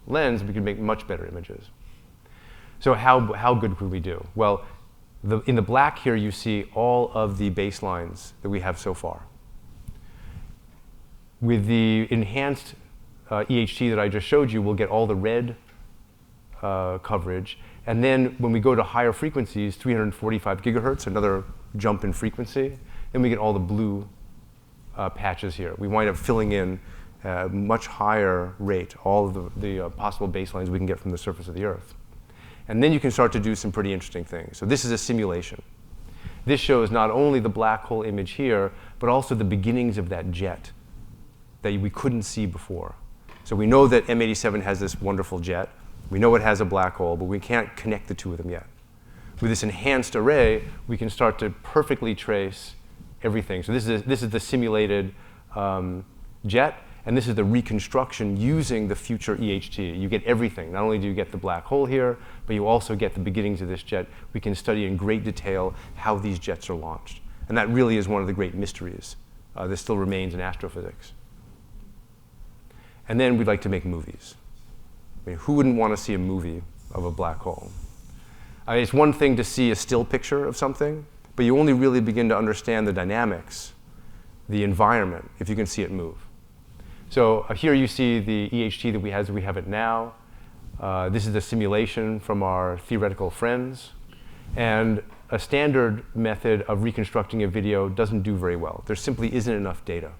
lens, we could make much better images. So how good could we do? Well, in the black here, you see all of the baselines that we have so far. With the enhanced EHT that I just showed you, we'll get all the red coverage. And then when we go to higher frequencies, 345 gigahertz, another jump in frequency, then we get all the blue patches here. We wind up filling in at a much higher rate all of the possible baselines we can get from the surface of the Earth. And then you can start to do some pretty interesting things. So this is a simulation. This shows not only the black hole image here, but also the beginnings of that jet that we couldn't see before. So we know that M87 has this wonderful jet. We know it has a black hole, but we can't connect the two of them yet. With this enhanced array, we can start to perfectly trace everything. So this is the simulated jet, and this is the reconstruction using the future EHT. You get everything. Not only do you get the black hole here, but you also get the beginnings of this jet. We can study in great detail how these jets are launched. And that really is one of the great mysteries that still remains in astrophysics. And then we'd like to make movies. I mean, who wouldn't want to see a movie of a black hole? I mean, it's one thing to see a still picture of something, but you only really begin to understand the dynamics, the environment, if you can see it move. So here you see the EHT that we have as we have it now. This is the simulation from our theoretical friends. And a standard method of reconstructing a video doesn't do very well. There simply isn't enough data.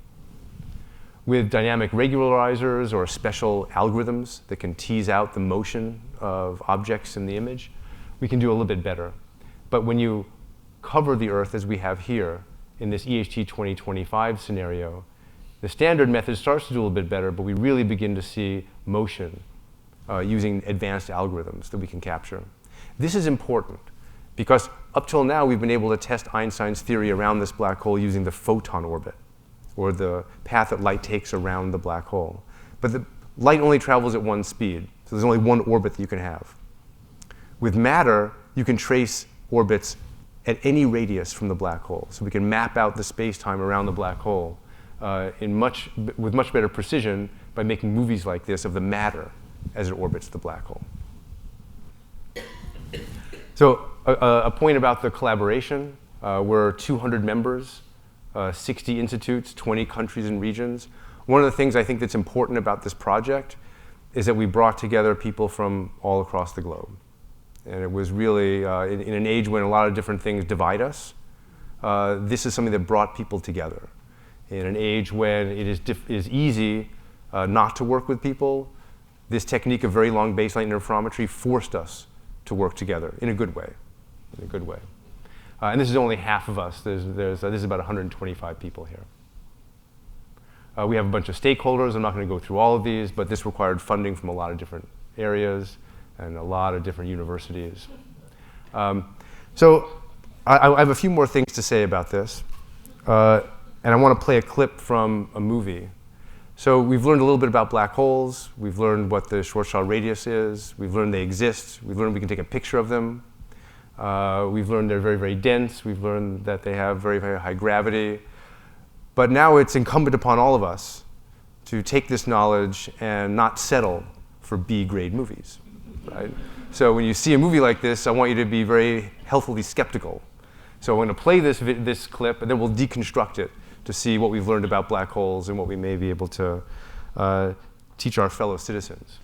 With dynamic regularizers or special algorithms that can tease out the motion of objects in the image, we can do a little bit better. But when you cover the Earth as we have here in this EHT 2025 scenario, the standard method starts to do a little bit better, but we really begin to see motion using advanced algorithms that we can capture. This is important because up till now we've been able to test Einstein's theory around this black hole using the photon orbit, or the path that light takes around the black hole. But the light only travels at one speed, so there's only one orbit that you can have. With matter, you can trace orbits at any radius from the black hole. So we can map out the space-time around the black hole with much better precision by making movies like this of the matter as it orbits the black hole. So a point about the collaboration. We're 200 members, 60 institutes, 20 countries and regions. One of the things I think that's important about this project is that we brought together people from all across the globe. And it was really, in an age when a lot of different things divide us, this is something that brought people together. In an age when it is easy not to work with people, this technique of very long baseline interferometry forced us to work together in a good way. In a good way. And this is only half of us. This is about 125 people here. We have a bunch of stakeholders. I'm not going to go through all of these, but this required funding from a lot of different areas and a lot of different universities. So I have a few more things to say about this. And I want to play a clip from a movie. So we've learned a little bit about black holes. We've learned what the Schwarzschild radius is. We've learned they exist. We've learned we can take a picture of them. We've learned they're very, very dense. We've learned that they have very, very high gravity. But now it's incumbent upon all of us to take this knowledge and not settle for B-grade movies, right? So when you see a movie like this, I want you to be very healthily skeptical. So I'm going to play this clip, and then we'll deconstruct it to see what we've learned about black holes and what we may be able to teach our fellow citizens.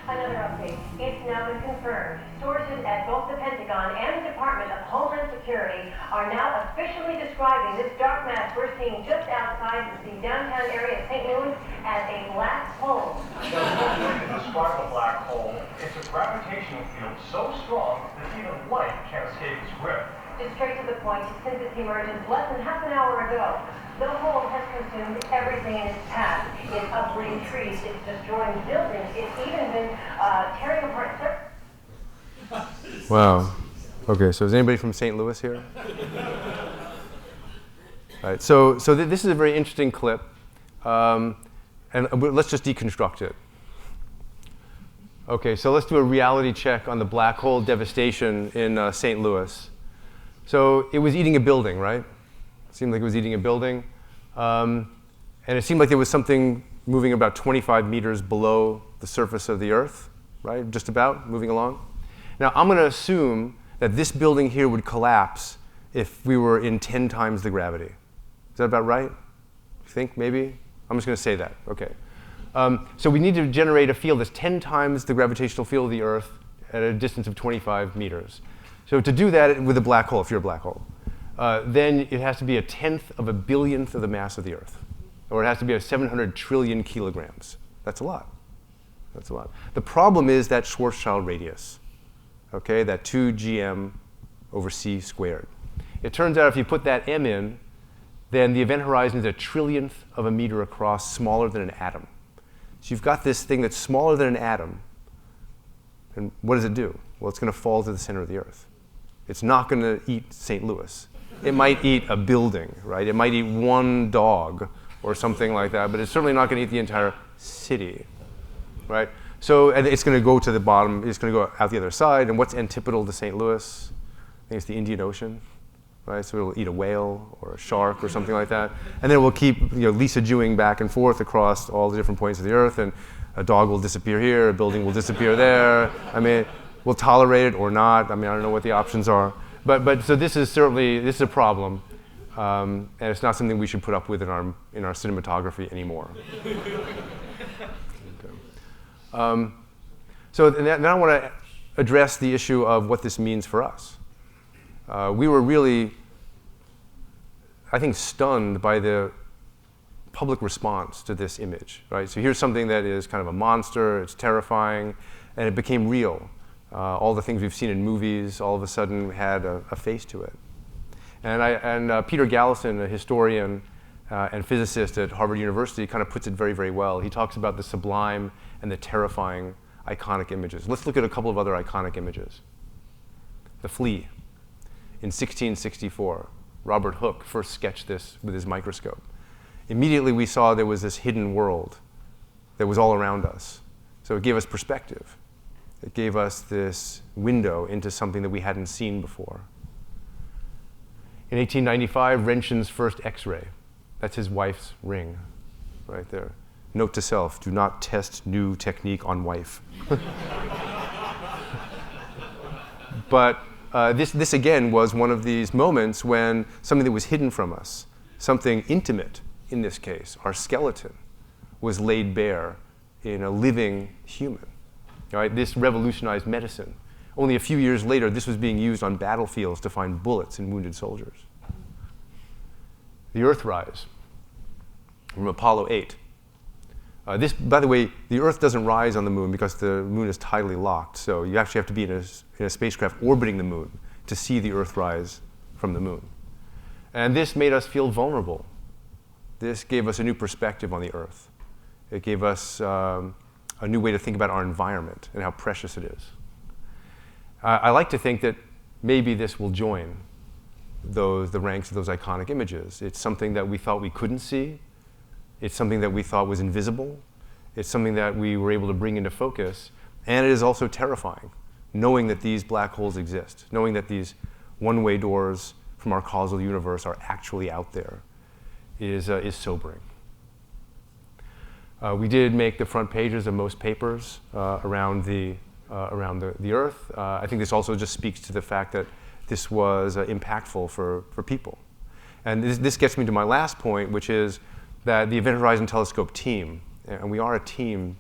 Another update. It's now been confirmed. Sources at both the Pentagon and the Department of Homeland Security are now officially describing this dark mass we're seeing just outside the downtown area of St. Louis as a black hole. The way to describe a black hole, it's a gravitational field so strong that even light can't escape its grip. Just straight to the point, since its emergence less than half an hour ago, the hole has consumed everything in its path. It's uprooting trees, it's destroying buildings, it's even been tearing apart. Wow. Okay, so is anybody from St. Louis here? All right, so this is a very interesting clip, and let's just deconstruct it. Okay, so let's do a reality check on the black hole devastation in St. Louis. So it was eating a building, right? It seemed like it was eating a building. And it seemed like there was something moving about 25 meters below the surface of the Earth, right? Just about, moving along. Now, I'm going to assume that this building here would collapse if we were in 10 times the gravity. Is that about right? You think, maybe? I'm just going to say that. Okay. So we need to generate a field that's 10 times the gravitational field of the Earth at a distance of 25 meters. So to do that with a black hole, if you're a black hole, then it has to be 1/10 of a billionth of the mass of the Earth. Or it has to be 700 trillion kilograms. That's a lot. That's a lot. The problem is that Schwarzschild radius, okay, that 2gm over c squared. It turns out if you put that m in, then the event horizon is 1/trillionth of a meter across, smaller than an atom. So you've got this thing that's smaller than an atom. And what does it do? Well, it's going to fall to the center of the Earth. It's not going to eat St. Louis. It might eat a building, right? It might eat one dog or something like that, but it's certainly not going to eat the entire city, right? So and it's going to go to the bottom. It's going to go out the other side. And what's antipodal to St. Louis? I think it's the Indian Ocean, right? So it'll eat a whale or a shark or something like that. And then it will keep Lisa Jewing back and forth across all the different points of the Earth. And a dog will disappear here. A building will disappear there. I mean, we'll tolerate it or not. I mean, I don't know what the options are. But so this is a problem. And it's not something we should put up with in our cinematography anymore. Okay. So now I want to address the issue of what this means for us. We were really, I think, stunned by the public response to this image, right? So here's something that is kind of a monster, it's terrifying, and it became real. All the things we've seen in movies all of a sudden had a face to it. And Peter Gallison, a historian and physicist at Harvard University, kind of puts it very, very well. He talks about the sublime and the terrifying iconic images. Let's look at a couple of other iconic images. The Flea. In 1664, Robert Hooke first sketched this with his microscope. Immediately we saw there was this hidden world that was all around us. So it gave us perspective. It gave us this window into something that we hadn't seen before. In 1895, Röntgen's first Xray. That's his wife's ring, right there. Note to self, do not test new technique on wife. But this again was one of these moments when something that was hidden from us, something intimate in this case, our skeleton, was laid bare in a living human. Right? This revolutionized medicine. Only a few years later, this was being used on battlefields to find bullets in wounded soldiers. The Earthrise from Apollo 8. This, by the way, the Earth doesn't rise on the moon because the moon is tidally locked. So you actually have to be in a spacecraft orbiting the moon to see the Earthrise from the moon. And this made us feel vulnerable. This gave us a new perspective on the Earth. It gave us a new way to think about our environment and how precious it is. I like to think that maybe this will join the ranks of those iconic images. It's something that we thought we couldn't see. It's something that we thought was invisible. It's something that we were able to bring into focus. And it is also terrifying, knowing that these black holes exist, knowing that these one-way doors from our causal universe are actually out there is sobering. We did make the front pages of most papers around the Earth. I think this also just speaks to the fact that this was impactful for people. And this gets me to my last point, which is that the Event Horizon Telescope team, and we are a team,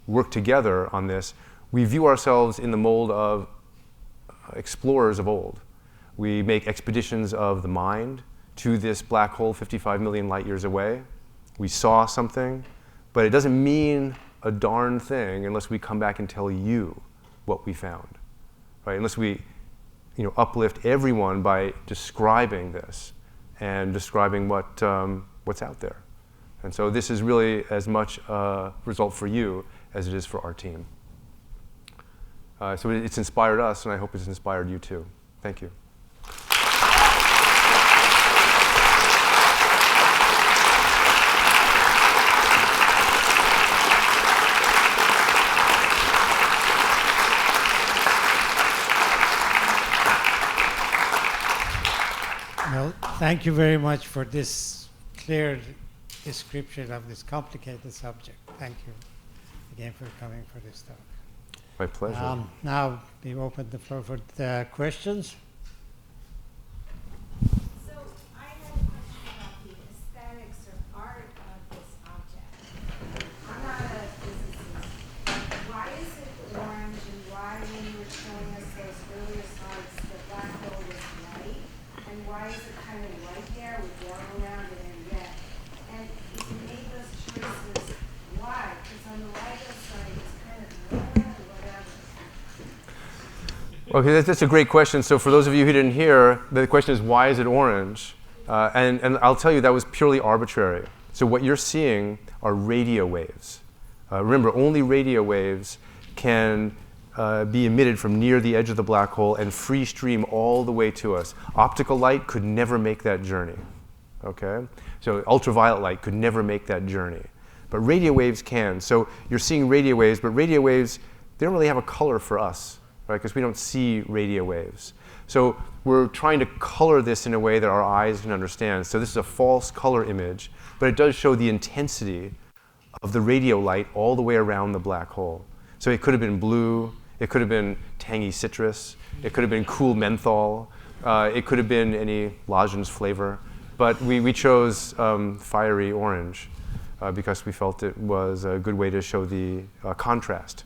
work together on this. We view ourselves in the mold of explorers of old. We make expeditions of the mind to this black hole 55 million light years away. We saw something, but it doesn't mean a darn thing unless we come back and tell you what we found, right? Unless we uplift everyone by describing this and describing what's out there. And so this is really as much a result for you as it is for our team. So it's inspired us, and I hope it's inspired you too. Thank you. Well, thank you very much for this clear description of this complicated subject. Thank you again for coming for this talk. My pleasure. Now we open the floor for the questions. So I had a question about the aesthetics or art of this object. I'm not a physicist. Why is it orange, and why, when you were showing us those earlier slides, the black hole was white? And why is it kind of white there with yellow around it and red? And if you made those choices, why? Because on the LIGO side, it's kind of red or whatever. Okay, that's a great question. So for those of you who didn't hear, the question is, why is it orange? And I'll tell you, that was purely arbitrary. So what you're seeing are radio waves. Remember, only radio waves can be emitted from near the edge of the black hole and free stream all the way to us. Optical light could never make that journey. Okay? So ultraviolet light could never make that journey. But radio waves can. So you're seeing radio waves, but radio waves, they don't really have a color for us, right? Because we don't see radio waves. So we're trying to color this in a way that our eyes can understand. So this is a false color image, but it does show the intensity of the radio light all the way around the black hole. So it could have been blue, it could have been tangy citrus, it could have been cool menthol, it could have been any lozenge flavor, but we chose fiery orange because we felt it was a good way to show the contrast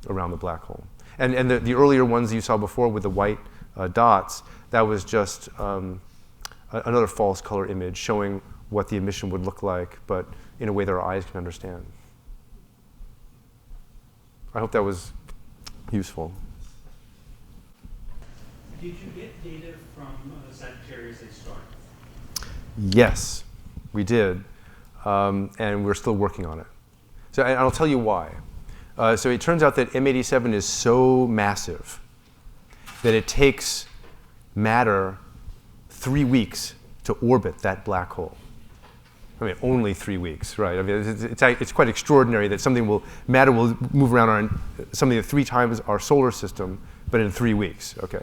around the black hole. And the earlier ones you saw before with the white dots, that was just another false color image showing what the emission would look like, but in a way that our eyes can understand. I hope that was useful. Did you get data from Sagittarius A star? Yes, we did, and we're still working on it. So and I'll tell you why. So it turns out that M87 is so massive that it takes matter 3 weeks to orbit that black hole. I mean, only 3 weeks, right? I mean, it's quite extraordinary that matter will move around something at 3 times our solar system, but in 3 weeks, okay?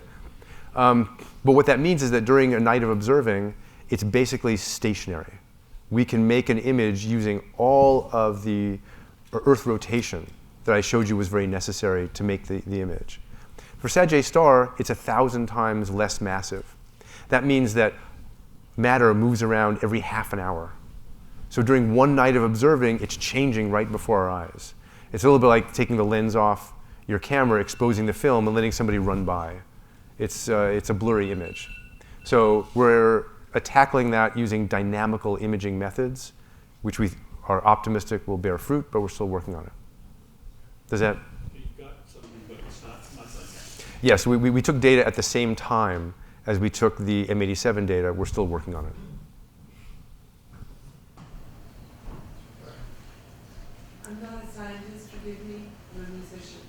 But what that means is that during a night of observing, it's basically stationary. We can make an image using all of the Earth rotation that I showed you was very necessary to make the image. For Sag A star, it's 1,000 times less massive. That means that matter moves around every half an hour. So during one night of observing, it's changing right before our eyes. It's a little bit like taking the lens off your camera, exposing the film, and letting somebody run by. It's a blurry image. So we're tackling that using dynamical imaging methods, which we are optimistic will bear fruit, but we're still working on it. Does that? You got something, but it's not like that. Yes, we took data at the same time as we took the M87 data. We're still working on it. I'm not a scientist, forgive me, I'm a musician.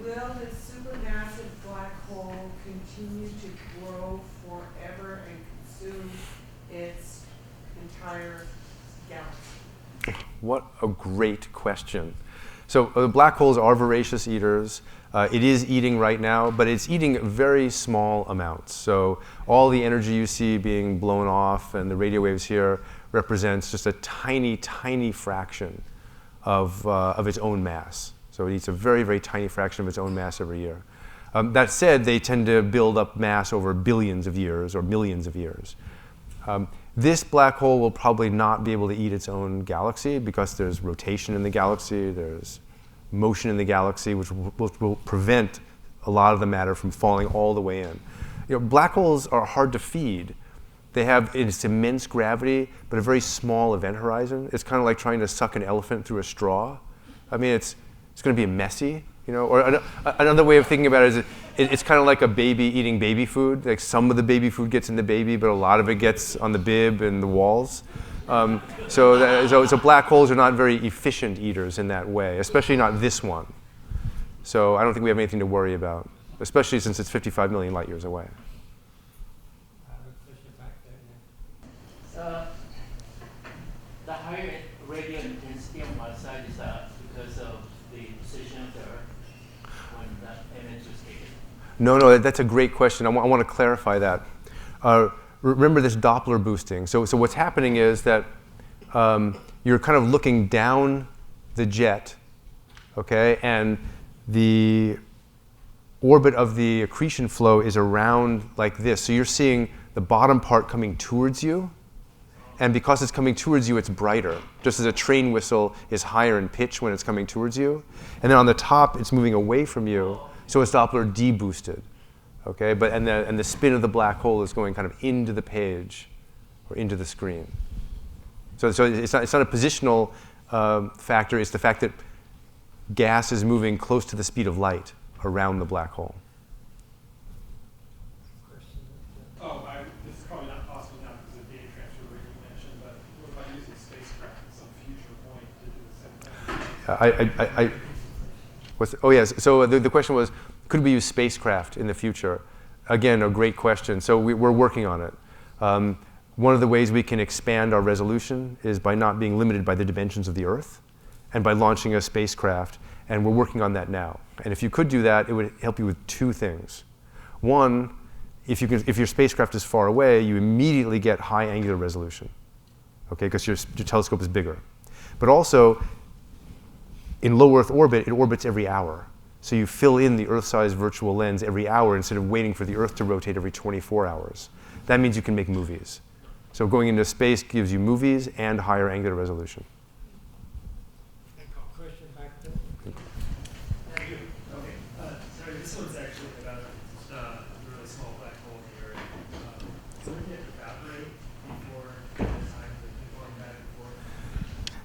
Will the supermassive black hole continue to grow forever and consume its entire galaxy? What a great question. So black holes are voracious eaters. It is eating right now, but it's eating very small amounts. So all the energy you see being blown off and the radio waves here represents just a tiny, tiny fraction of its own mass. So it eats a very, very tiny fraction of its own mass every year. That said, they tend to build up mass over billions of years or millions of years. This black hole will probably not be able to eat its own galaxy because there's rotation in the galaxy, there's motion in the galaxy, which will prevent a lot of the matter from falling all the way in. Black holes are hard to feed. They have this immense gravity, but a very small event horizon. It's kind of like trying to suck an elephant through a straw. I mean, it's going to be messy, Or another way of thinking about it is it's kind of like a baby eating baby food. Like some of the baby food gets in the baby, but a lot of it gets on the bib and the walls. So black holes are not very efficient eaters in that way, especially not this one. So I don't think we have anything to worry about, especially since it's 55 million light years away. The higher radial intensity on one side is because of the position of the Earth when that image was taken? No, that's a great question. I want to clarify that. Remember this Doppler boosting. So what's happening is that you're kind of looking down the jet, okay, and the orbit of the accretion flow is around like this. So you're seeing the bottom part coming towards you, and because it's coming towards you, it's brighter, just as a train whistle is higher in pitch when it's coming towards you. And then on the top, it's moving away from you, so it's Doppler deboosted. Okay, and the spin of the black hole is going kind of into the page or into the screen. So it's not a positional factor. It's the fact that gas is moving close to the speed of light around the black hole. This is probably not possible now because of data transfer you mentioned, but what about using spacecraft at some future point to do the same thing? Yes. So the question was, could we use spacecraft in the future? Again, a great question. So we're working on it. One of the ways we can expand our resolution is by not being limited by the dimensions of the Earth and by launching a spacecraft. And we're working on that now. And if you could do that, it would help you with two things. One, if your spacecraft is far away, you immediately get high angular resolution, okay, because your telescope is bigger. But also, in low Earth orbit, it orbits every hour. So you fill in the Earth-sized virtual lens every hour instead of waiting for the Earth to rotate every 24 hours. That means you can make movies. So going into space gives you movies and higher angular resolution. Question back there. Thank you. Okay. Sorry, this one's actually about a really small black hole in the Earth. Wouldn't it evaporate before the time that you form back and forth?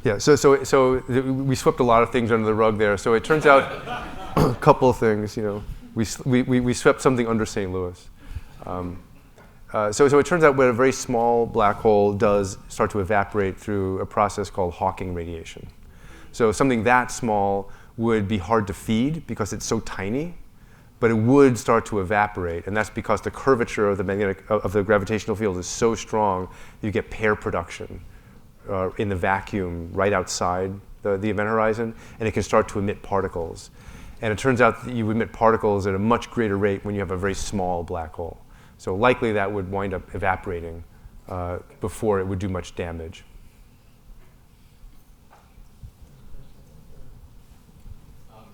Yeah, so we swept a lot of things under the rug there. So it turns out a couple of things, we swept something under St. Louis. So it turns out when a very small black hole does start to evaporate through a process called Hawking radiation. So something that small would be hard to feed because it's so tiny, but it would start to evaporate, and that's because the curvature of the gravitational field is so strong that you get pair production in the vacuum right outside the event horizon, and it can start to emit particles. And it turns out that you emit particles at a much greater rate when you have a very small black hole. So likely that would wind up evaporating before it would do much damage.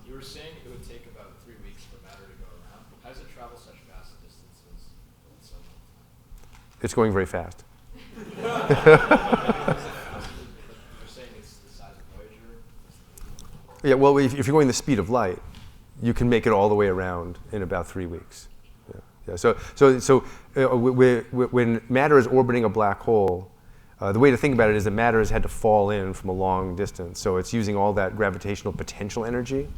You were saying it would take about 3 weeks for matter to go around. How does it travel such vast distances in so little time? It's going very fast. You're saying it's the size of Voyager? Yeah, well, if you're going the speed of light, you can make it all the way around in about 3 weeks. Yeah. So when matter is orbiting a black hole, the way to think about it is that matter has had to fall in from a long distance. So it's using all that gravitational potential energy,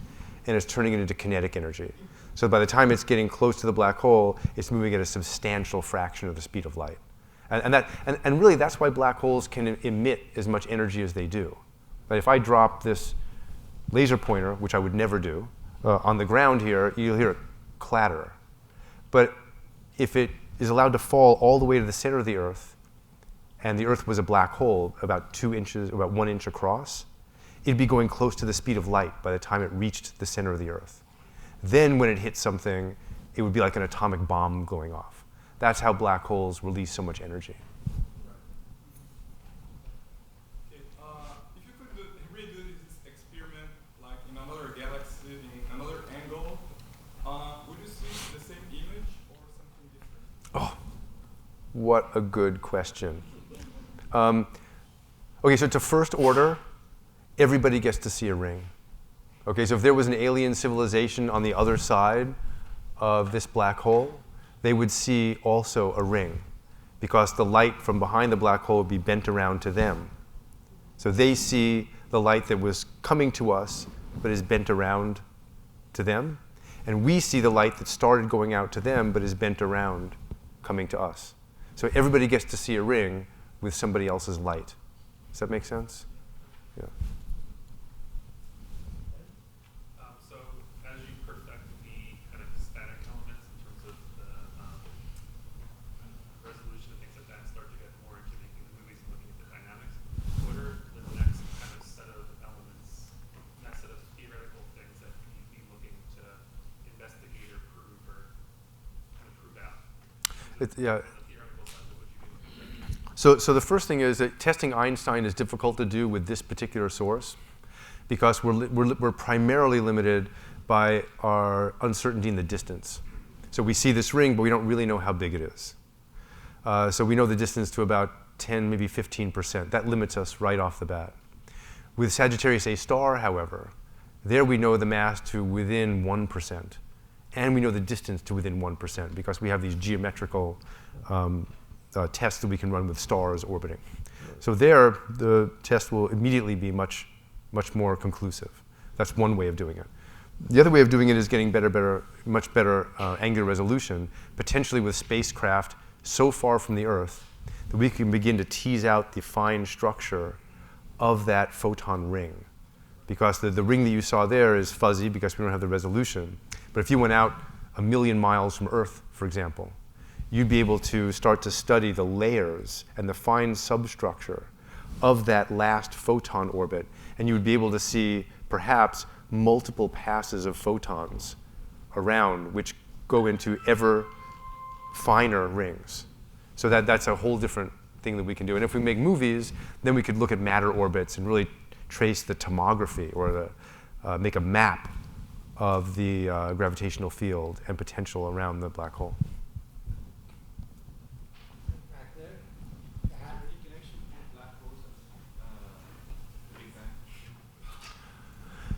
and it's turning it into kinetic energy. So by the time it's getting close to the black hole, it's moving at a substantial fraction of the speed of light. And really, that's why black holes can emit as much energy as they do. But if I drop this laser pointer, which I would never do, on the ground here, you'll hear it clatter. But if it is allowed to fall all the way to the center of the Earth, and the Earth was a black hole about 2 inches, about 1 inch across, it'd be going close to the speed of light by the time it reached the center of the Earth. Then when it hit something, it would be like an atomic bomb going off. That's how black holes release so much energy. Okay, if you could redo this experiment like in another galaxy, in another angle, would you see the same image or something different? Oh, what a good question. Okay, so to first order, everybody gets to see a ring. Okay, so if there was an alien civilization on the other side of this black hole, they would see also a ring because the light from behind the black hole would be bent around to them. So they see the light that was coming to us but is bent around to them. And we see the light that started going out to them but is bent around coming to us. So everybody gets to see a ring with somebody else's light. Does that make sense? Yeah. So as you perfect the kind of static elements in terms of the resolution and things like that, and start to get more into making the movies and looking at the dynamics, what are the next kind of set of elements, next set of theoretical things that you'd be looking to investigate or prove or kind of prove out? Yeah. So the first thing is that testing Einstein is difficult to do with this particular source because we're primarily limited by our uncertainty in the distance. So we see this ring, but we don't really know how big it is. So we know the distance to about 10, maybe 15%. That limits us right off the bat. With Sagittarius A star, however, there we know the mass to within 1%. And we know the distance to within 1% because we have these geometrical tests that we can run with stars orbiting. So there, the test will immediately be much more conclusive. That's one way of doing it. The other way of doing it is getting much better angular resolution, potentially with spacecraft so far from the Earth that we can begin to tease out the fine structure of that photon ring. Because the ring that you saw there is fuzzy because we don't have the resolution. But if you went out 1 million miles from Earth, for example, you'd be able to start to study the layers and the fine substructure of that last photon orbit, and you would be able to see perhaps multiple passes of photons around which go into ever finer rings. So that's a whole different thing that we can do. And if we make movies, then we could look at matter orbits and really trace the tomography or make a map of the gravitational field and potential around the black hole.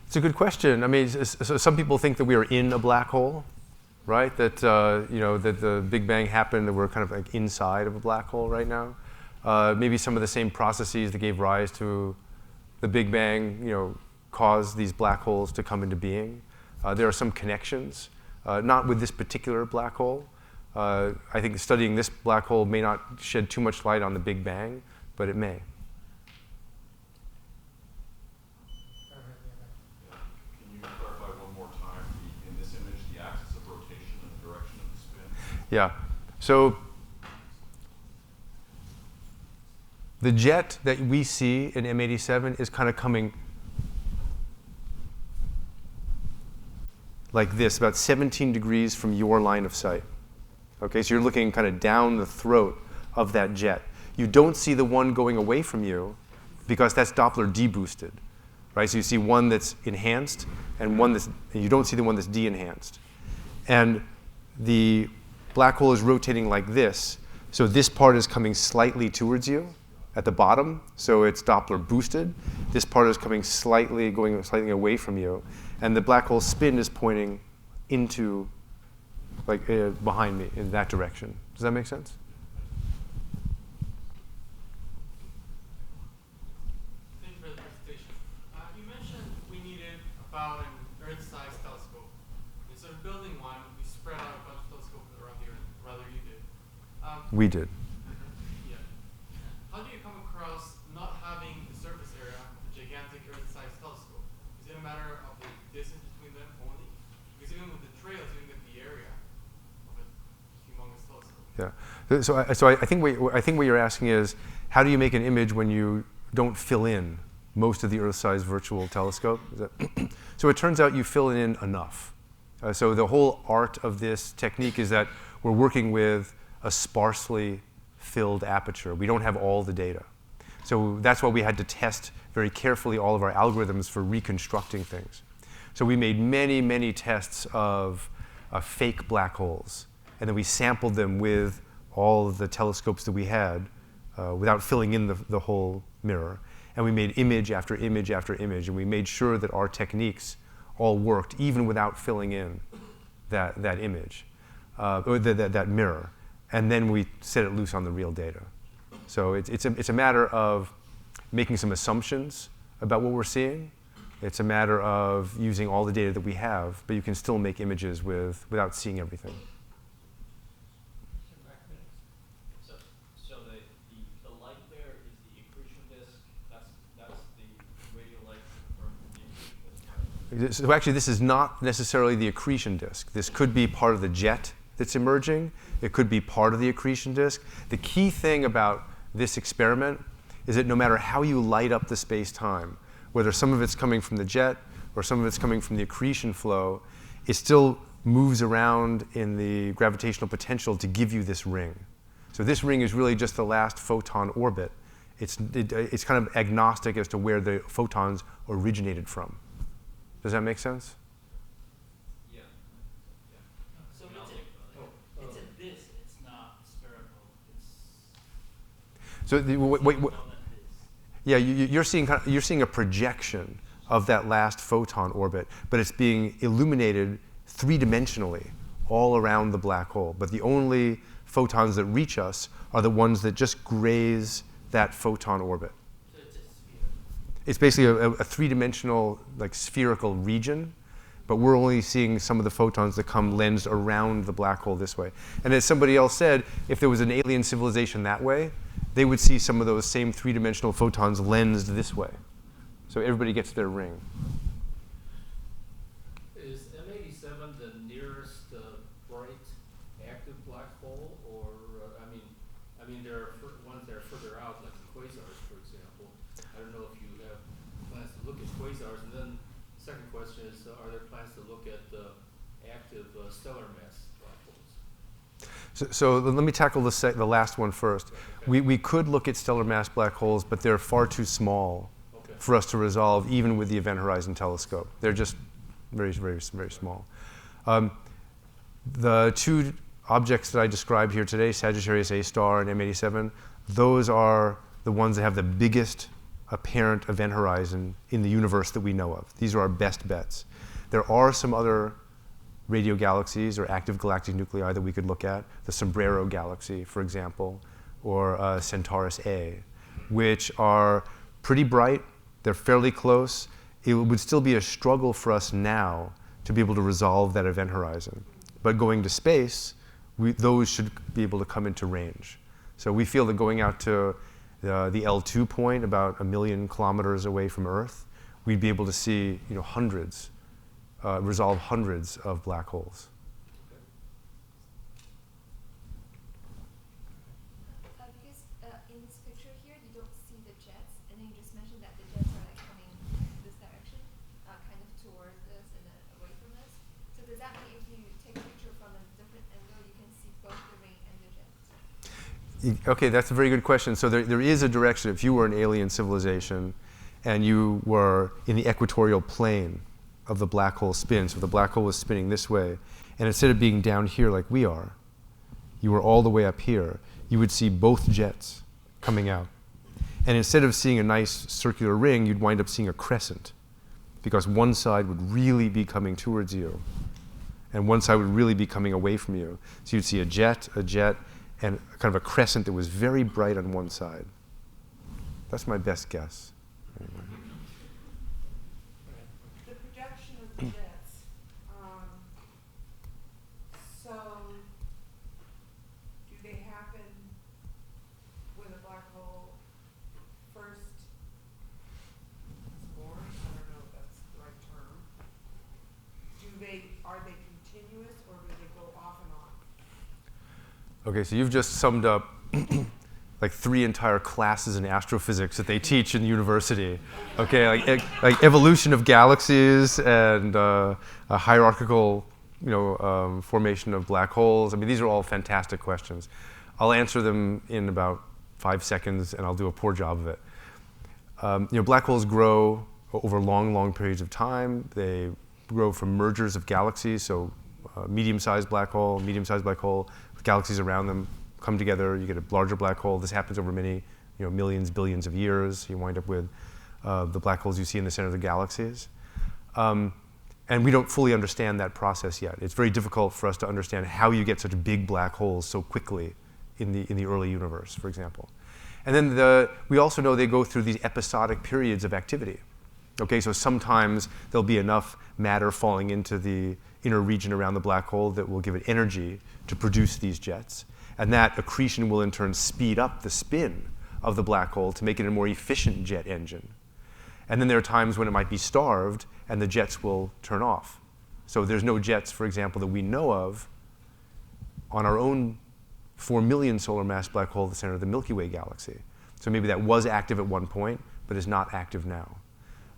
It's a good question. I mean, so some people think that we are in a black hole, right? That that the Big Bang happened, that we're kind of like inside of a black hole right now. Maybe some of the same processes that gave rise to the Big Bang, caused these black holes to come into being. There are some connections, not with this particular black hole. I think studying this black hole may not shed too much light on the Big Bang, but it may. Yeah. So the jet that we see in M87 is kind of coming like this, about 17 degrees from your line of sight. Okay, so you're looking kind of down the throat of that jet. You don't see the one going away from you because that's Doppler deboosted, right? So you see one that's enhanced and you don't see the one that's de-enhanced. And the black hole is rotating like this, so this part is coming slightly towards you at the bottom, so it's Doppler boosted. This part is going slightly away from you, and the black hole spin is pointing into, behind me in that direction. Does that make sense? Thank you for the presentation. You mentioned we needed about an Earth-sized telescope. And sort of building one, We did. Yeah. How do you come across not having the surface area of a gigantic Earth-sized telescope? Is it a matter of the distance between them only? Because even with the trails, you don't get the area of a humongous telescope. Yeah. So I think what you're asking is, how do you make an image when you don't fill in most of the Earth-sized virtual telescope? So it turns out you fill it in enough. So the whole art of this technique is that we're working with a sparsely filled aperture. We don't have all the data. So that's why we had to test very carefully all of our algorithms for reconstructing things. So we made many, many tests of fake black holes. And then we sampled them with all of the telescopes that we had without filling in the whole mirror. And we made image after image after image. And we made sure that our techniques all worked, even without filling in that image, or that mirror. And then we set it loose on the real data. So it's a matter of making some assumptions about what we're seeing. It's a matter of using all the data that we have, but you can still make images without seeing everything. So the light there is the accretion disk. That's the radio light from the accretion disk. So actually, this is not necessarily the accretion disk. This could be part of the jet that's emerging. It could be part of the accretion disk. The key thing about this experiment is that no matter how you light up the space-time, whether some of it's coming from the jet or some of it's coming from the accretion flow, it still moves around in the gravitational potential to give you this ring. So this ring is really just the last photon orbit. It's kind of agnostic as to where the photons originated from. Does that make sense? Yeah. So it's a disk. It's not spherical. So yeah, you're seeing a projection of that last photon orbit, but it's being illuminated three-dimensionally all around the black hole. But the only photons that reach us are the ones that just graze that photon orbit. So it's a sphere. It's basically a three-dimensional, like, spherical region, but we're only seeing some of the photons that come lensed around the black hole this way. And as somebody else said, if there was an alien civilization that way, they would see some of those same three-dimensional photons lensed this way. So everybody gets their ring. Is M87 the nearest bright active black hole, or I mean there are ones that are further out, like the quasars, for example. I don't know if you have plans to look at quasars. And then the second question is, are there plans to look at active stellar mass black holes? So let me tackle the last one first. Okay. We could look at stellar mass black holes, but they're far too small for us to resolve, even with the Event Horizon Telescope. They're just very, very, very small. The two objects that I described here today, Sagittarius A star and M87, those are the ones that have the biggest apparent event horizon in the universe that we know of. These are our best bets. There are some other radio galaxies or active galactic nuclei that we could look at, the Sombrero Galaxy, for example, or Centaurus A, which are pretty bright. They're fairly close. It would still be a struggle for us now to be able to resolve that event horizon. But going to space, those should be able to come into range. So we feel that going out to the L2 point, about 1 million kilometers away from Earth, we'd be able to see resolve hundreds of black holes. Because in this picture here, you don't see the jets, and then you just mentioned that the jets are like coming this direction, kind of towards us and then away from us. So does that mean if you take a picture from a different angle, you can see both the ring and the jets? Okay, that's a very good question. So there is a direction. If you were an alien civilization and you were in the equatorial plane of the black hole spin, so the black hole was spinning this way, and instead of being down here like we are, you were all the way up here, you would see both jets coming out. And instead of seeing a nice circular ring, you'd wind up seeing a crescent, because one side would really be coming towards you, and one side would really be coming away from you. So you'd see a jet, and kind of a crescent that was very bright on one side. That's my best guess. Anyway. The projection of the jets, so do they happen Okay, so you've just summed up like 3 entire classes in astrophysics that they teach in university. Okay, like evolution of galaxies and a hierarchical, formation of black holes. I mean, these are all fantastic questions. I'll answer them in about 5 seconds, and I'll do a poor job of it. Black holes grow over long, long periods of time. They grow from mergers of galaxies, so medium-sized black hole, with galaxies around them come together, you get a larger black hole. This happens over many, millions, billions of years. You wind up with the black holes you see in the center of the galaxies. And we don't fully understand that process yet. It's very difficult for us to understand how you get such big black holes so quickly in the early universe, for example. And then we also know they go through these episodic periods of activity. Okay, so sometimes there'll be enough matter falling into the inner region around the black hole that will give it energy to produce these jets. And that accretion will in turn speed up the spin of the black hole to make it a more efficient jet engine. And then there are times when it might be starved and the jets will turn off. So there's no jets, for example, that we know of on our own 4 million solar mass black hole at the center of the Milky Way galaxy. So maybe that was active at one point, but is not active now.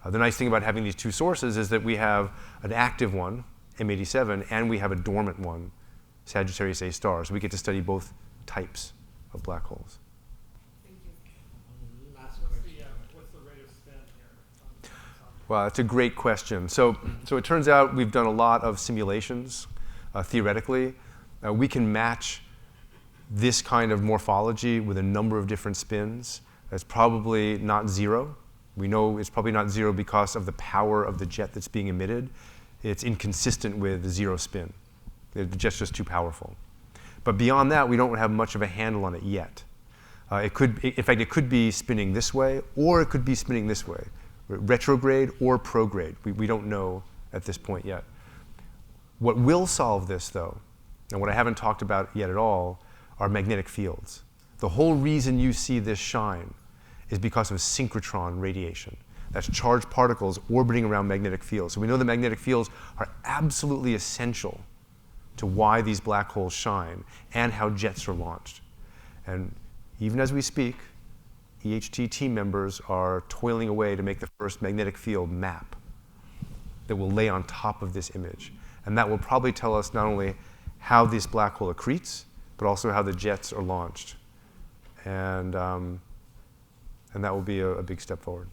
The nice thing about having these 2 sources is that we have an active one, M87, and we have a dormant one, Sagittarius A star. So we get to study both types of black holes. Last question. What's the rate of spin here? Well, that's a great question. So it turns out we've done a lot of simulations, theoretically. We can match this kind of morphology with a number of different spins. It's probably not 0. We know it's probably not 0 because of the power of the jet that's being emitted. It's inconsistent with 0 spin. The jet's just too powerful. But beyond that, we don't have much of a handle on it yet. In fact, it could be spinning this way, or it could be spinning this way, retrograde or prograde. We don't know at this point yet. What will solve this, though, and what I haven't talked about yet at all, are magnetic fields. The whole reason you see this shine is because of synchrotron radiation. That's charged particles orbiting around magnetic fields. So we know that magnetic fields are absolutely essential to why these black holes shine and how jets are launched. And even as we speak, EHT team members are toiling away to make the first magnetic field map that will lay on top of this image. And that will probably tell us not only how this black hole accretes, but also how the jets are launched. And that will be a big step forward.